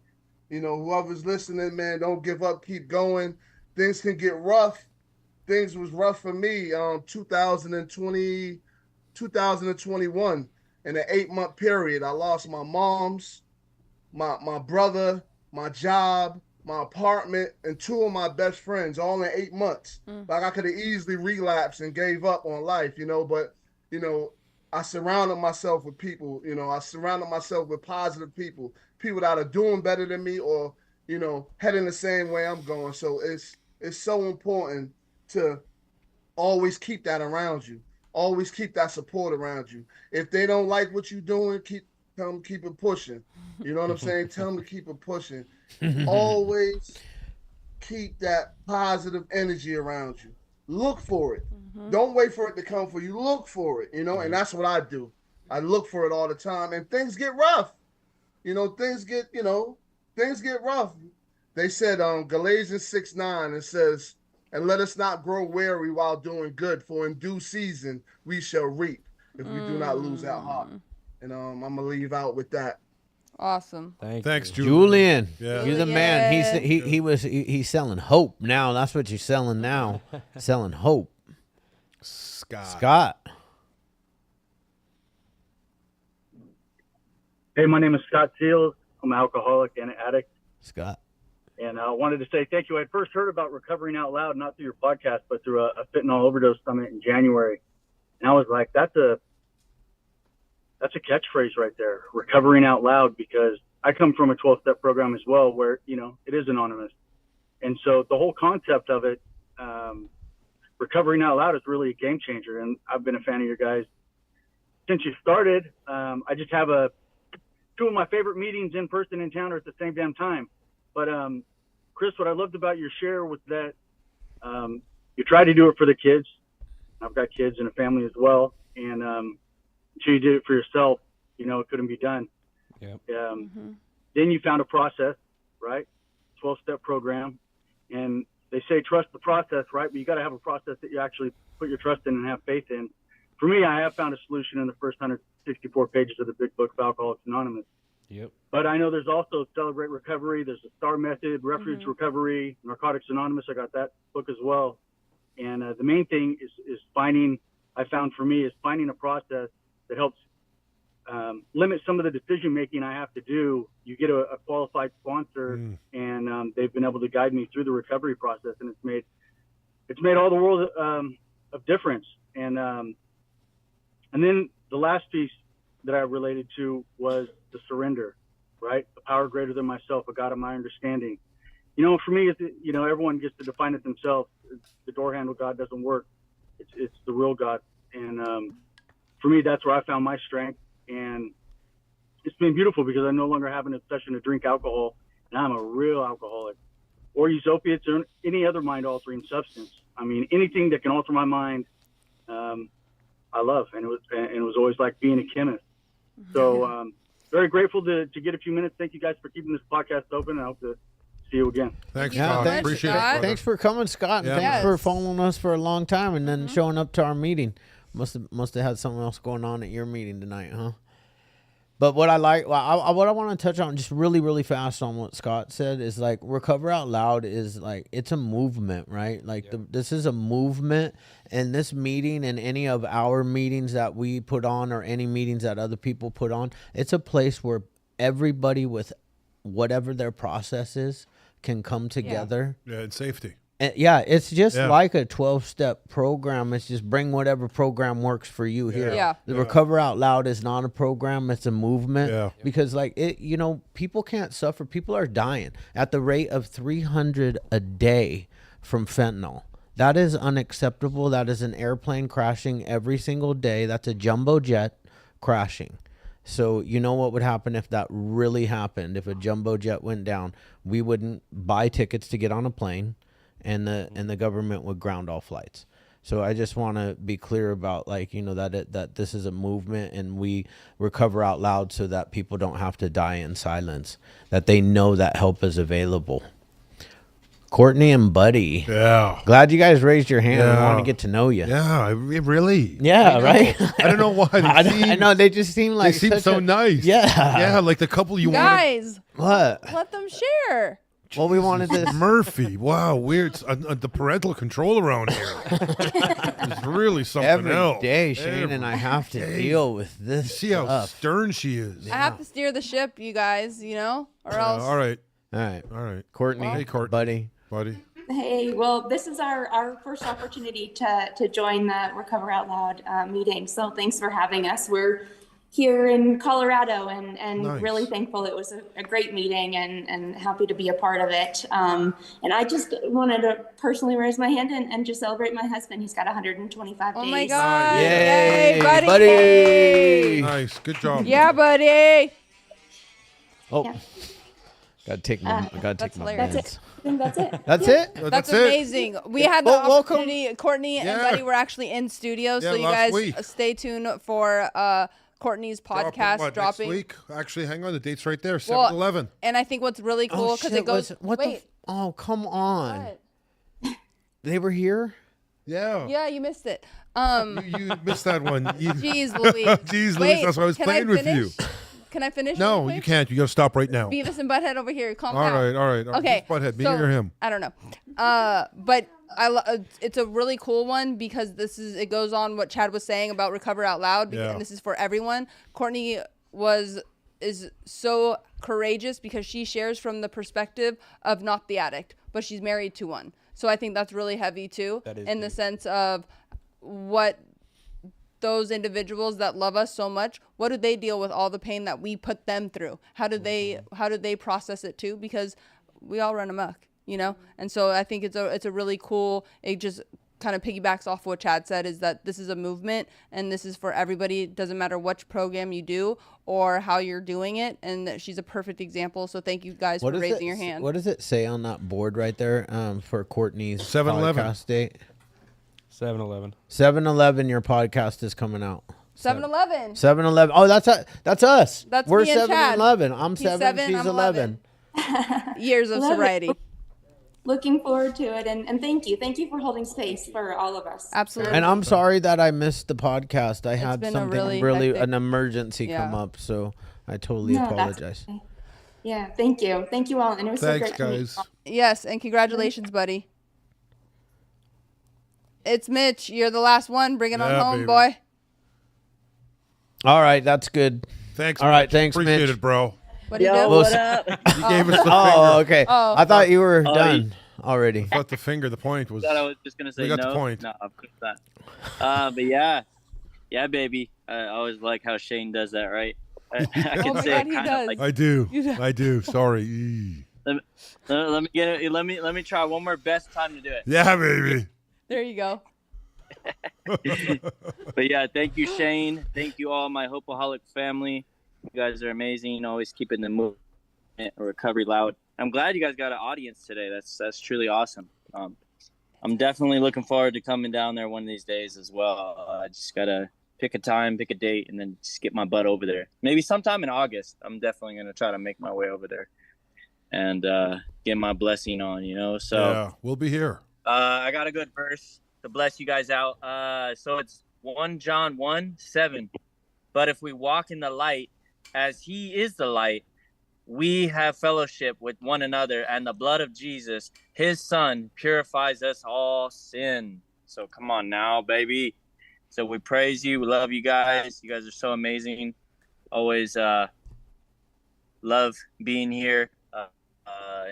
Whoever's listening, man, don't give up. Keep going. Things can get rough. Things was rough for me. 2021, in an 8-month period, I lost my mom's, my brother, my job, my apartment, and 2 of my best friends, all in 8 months. Like, I could have easily relapsed and gave up on life, but I surrounded myself with people. I surrounded myself with positive people that are doing better than me, or heading the same way I'm going. So it's so important to always keep that around you. Always keep that support around you. If they don't like what you're doing, tell them keep it pushing. You know what I'm saying? Tell them to keep it pushing. Always keep that positive energy around you. Look for it. Don't wait for it to come for you. Look for it, and that's what I do. I look for it all the time, and things get rough. Things get rough. They said, Galatians 6:9, it says, and let us not grow weary while doing good, for in due season we shall reap. if we do not lose that heart. And I'm gonna leave out with that. Awesome. Thanks, Julian. Yeah. You're the man. He's selling hope now. That's what you're selling now. Selling hope. Scott. Hey, my name is Scott Seals. I'm an alcoholic and an addict. Scott. And I wanted to say thank you. I first heard about Recovering Out Loud, not through your podcast, but through a fentanyl overdose summit in January. And I was like, that's a catchphrase right there, Recovering Out Loud, because I come from a 12-step program as well where, you know, it is anonymous. And so the whole concept of it, Recovering Out Loud is really a game changer. And I've been a fan of your guys since you started. I just have two of my favorite meetings in person in town are at the same damn time. But Chris, what I loved about your share was that you try to do it for the kids. I've got kids and a family as well. And until you did it for yourself, you know, it couldn't be done. Yep. Then you found a process, right? 12-step program. And they say trust the process, right? But you got to have a process that you actually put your trust in and have faith in. For me, I have found a solution in the first 164 pages of the big book of Alcoholics Anonymous. Yep. But I know there's also Celebrate Recovery. There's the STAR Method, Refuge Recovery, Narcotics Anonymous. I got that book as well. And the main thing is finding a process that helps limit some of the decision making I have to do. You get a qualified sponsor, and they've been able to guide me through the recovery process, and it's made all the world of difference. And then the last piece that I related to was the surrender, right? The power greater than myself, a God of my understanding. You know, for me, you know, everyone gets to define it themselves. The door handle God doesn't work. It's the real God. And for me, that's where I found my strength. And it's been beautiful because I no longer have an obsession to drink alcohol, and I'm a real alcoholic, or use opiates or any other mind-altering substance. I mean, anything that can alter my mind, I love. And it was always like being a chemist. So very grateful to get a few minutes. Thank you guys for keeping this podcast open. I hope to see you again. Thanks, Yeah, Scott. Appreciate it. Thanks for coming, Scott. And thanks for following us for a long time and then showing up to our meeting. Must have had something else going on at your meeting tonight, huh? But what I like, what I want to touch on just really, really fast on what Scott said is like Recover Out Loud is like, it's a movement, right? Like this is a movement, and this meeting and any of our meetings that we put on or any meetings that other people put on, it's a place where everybody with whatever their process is can come together. Yeah, and safety. And it's just like a 12-step program. It's just bring whatever program works for you here. Yeah. The Recover Out Loud is not a program. It's a movement. Because like it, you know, people can't suffer. People are dying at the rate of 300 a day from fentanyl. That is unacceptable. That is an airplane crashing every single day. That's a jumbo jet crashing. So you know what would happen if that really happened? If a jumbo jet went down, we wouldn't buy tickets to get on a plane. And the government would ground all flights. So I just want to be clear about, like, you know, that this is a movement, and we Recover Out Loud so that people don't have to die in silence, that they know that help is available. Courtney and Buddy. Yeah. Glad you guys raised your hand. I want to get to know you. Yeah, really. Yeah, right? I don't know why. I know, they just seem like they seem so nice. Yeah. Yeah, like the couple you Guys. What? Let them share. Well, we wanted to. Murphy. Wow, weird. The parental control around here. It's really something Every else. day, Shane and I have to deal with this. You see how stern she is. I have to steer the ship, you guys, you know, or else. All right. All right. Courtney. Well, Hey, Courtney. Buddy. Hey, well, this is our first opportunity to join the Recover Out Loud meeting. So thanks for having us. We're here in Colorado and Nice. really thankful. It was a great meeting and happy to be a part of it. And I just wanted to personally raise my hand and just celebrate my husband. He's got 125 days. Oh my God. Yay, Yay, buddy. buddy. Nice. Good job. Yeah, buddy. Oh. Yeah. Gotta take my That's hilarious. meds. I think that's it. That's Yeah. it? That's amazing. We had the welcome. opportunity. Courtney and Yeah. Buddy were actually in studio, so Yeah, you last guys week. stay tuned for Courtney's podcast Next dropping. week. Actually, hang on. The date's right there. Well, 7-11. And I think what's really cool because it goes. Wait. Oh, come on. What? They were here? Yeah. Yeah, you missed it. You missed that one. Jeez, Louise. Jeez, Louise. That's why I was playing with you. Can I finish? No, you can't. You got to stop right now. Beavis and Butthead over here. Calm All down. right. Okay. Who's Butthead, me or him? I don't know. But it's a really cool one because it goes on what Chad was saying about Recover Out Loud. Yeah. And this is for everyone. Courtney is so courageous because she shares from the perspective of not the addict, but she's married to one. So I think that's really heavy too, in the sense of what those individuals that love us so much, what do they deal with all the pain that we put them through? How do they process it too? Because we all run amok, you know? And so I think it's a really cool, it just kind of piggybacks off what Chad said, is that this is a movement and this is for everybody. It doesn't matter which program you do or how you're doing it. And that she's a perfect example. So thank you guys for raising your hand. What does it say on that board right there for Courtney's 7-Eleven. podcast date? 7-Eleven. 7-Eleven, your podcast is coming out. 7-Eleven. 7-Eleven. Oh, that's us. That's We're me and Chad. 7-Eleven. I'm He's 7, seven, she's I'm 11. Years of Love it. sobriety. Looking forward to it, and thank you for holding space for all of us. Absolutely. And I'm sorry that I missed the podcast. I had been a something really hectic- an emergency come up, so I totally No, that's apologize. okay. Yeah, thank you all, and it was Thanks, so great to meet guys. you all. Yes, and congratulations, buddy. It's Mitch. You're the last one. Bring it on Yeah, home, baby. boy. All right, that's good. Thanks. All right, Mitch. thanks, Appreciate Mitch. it, bro. What do you Yo, do? what up? You gave us the finger. Oh, okay. Oh. I thought you were Oh, done already. I thought the finger, the point was. Thought I was just gonna say We got no. the point. No, of course not. But yeah, baby. I always like how Shane does that, right? I Oh can my say God, it he kind does. of like. I do. You do. I do. Sorry. Eee. Let me get it. Let me try one more best time to do it. Yeah, baby. There you go. But yeah, thank you, Shane. Thank you all, my Hopeaholic family. You guys are amazing. Always keeping the movement and recovery loud. I'm glad you guys got an audience today. That's truly awesome. I'm definitely looking forward to coming down there one of these days as well. I just gotta pick a time, pick a date, and then just get my butt over there. Maybe sometime in August. I'm definitely gonna try to make my way over there and get my blessing on. So Yeah, we'll be here. I got a good verse to bless you guys out. So it's 1 John 1:7. But if we walk in the light as he is the light, we have fellowship with one another, and the blood of Jesus, his son, purifies us all sin. So come on now, baby. So we praise you. We love you guys. You guys are so amazing. Always love being here.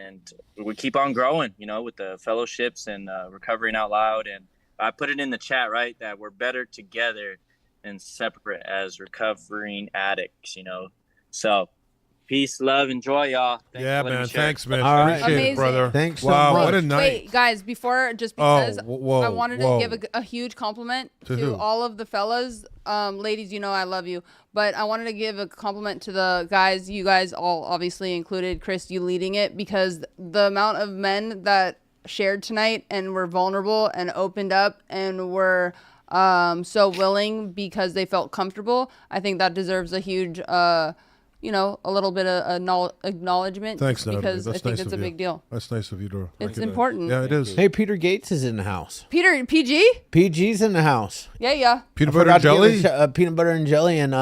And we keep on growing, with the fellowships and recovering out loud. And I put it in the chat, right, that we're better together and separate as recovering addicts, So peace, love, and joy, y'all. Thanks Yeah, for letting me man. share. Thanks, man. All right. Appreciate Amazing. it, brother. Thanks so Wow, much. what a night. Wait, guys, before, just because whoa, I wanted whoa. to give a huge compliment To to who? all of the fellas. Ladies, I love you. But I wanted to give a compliment to the guys, you guys all obviously included, Chris, you leading it, because the amount of men that shared tonight and were vulnerable and opened up and were so willing because they felt comfortable, I think that deserves a huge a little bit of acknowledgement. Thanks, Natalie. because That's I think nice it's a of you. big deal. That's nice of you to. It's recognize. important. Yeah, it is. Hey, Peter Gates is in the house. Peter, PG? PG's in the house. Yeah. Peanut I butter and forgot to give jelly. peanut butter and jelly, and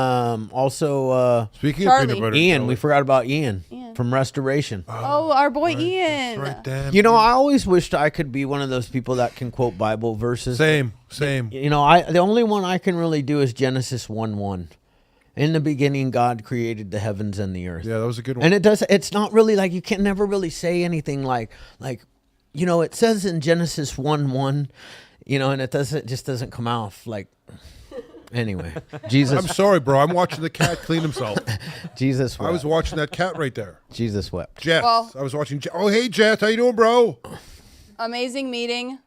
also Speaking Charlie. of peanut butter, and Ian. jelly. We forgot about Ian from Restoration. Oh, our boy Ian. Right, damn. I always wished I could be one of those people that can quote Bible verses. Same. The only one I can really do is Genesis 1:1. In the beginning, God created the heavens and the earth. Yeah, that was a good one. And it's not really like, you can never really say anything like, it says in Genesis 1:1, and it just doesn't come off like, anyway, Jesus. I'm sorry, bro. I'm watching the cat clean himself. Jesus wept. I was watching that cat right there. Jesus wept. Jess. Well- I was watching. Oh, hey, Jess. How you doing, bro? Amazing meeting.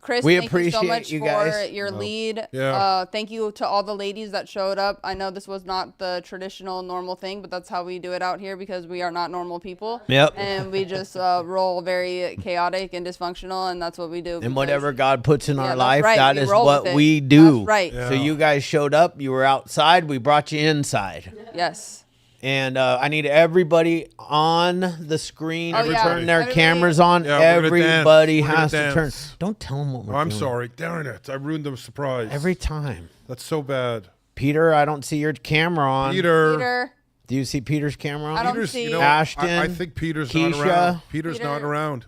Chris, We thank you so appreciate much you for guys. your lead. Yeah. Thank you to all the ladies that showed up. I know this was not the traditional normal thing, but that's how we do it out here because we are not normal people. Yep. And we just roll very chaotic and dysfunctional, and that's what we do. And because- whatever God puts in Yeah, our that's life, right. that We is roll what with it. we do. That's right. Yeah. So you guys showed up. You were outside. We brought you inside. Yes. And I need everybody on the screen Oh, to yeah. turn their Everybody- cameras on. Yeah, we're gonna Everybody dance. We're has gonna to turn. dance. Don't tell them what we're Oh, I'm doing. sorry. Darn it. I ruined the surprise. Every time. That's so bad. Peter, I don't see your camera on. Peter. Do you see Peter's camera on? I don't Peter's, see. you know, Ashton, I think Peter's Keisha. not around. Peter's not around.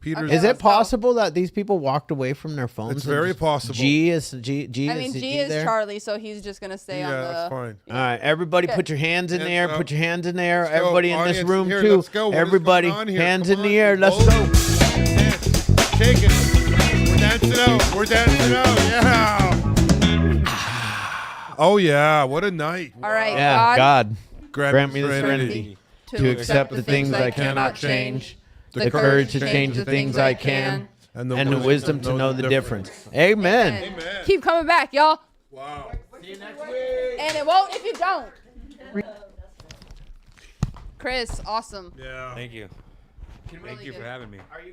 Peter's Is it possible that these people walked away from their phones? It's and very just- possible. G is G. G I mean, is G is there? Charlie, so he's just gonna stay on the. that's fine. All right, everybody, Okay. put your hands in the air. Hands Put your hands in the air. Let's go. Everybody in this Audience, room here, too. let's go. What is Everybody, going on here? hands Come in the on, air. Let's people. go. Dance. Shake it. We're dancing out. We're dancing out. Yeah. Oh yeah. What a night. All right, Yeah, God, Grant me the serenity to accept the things I cannot change, the courage to change the things I can, and the wisdom to know the difference. Amen. Keep coming back, y'all. Wow. See you next week. And it won't if you don't. Chris, awesome. Yeah. Thank you. Thank you for having me.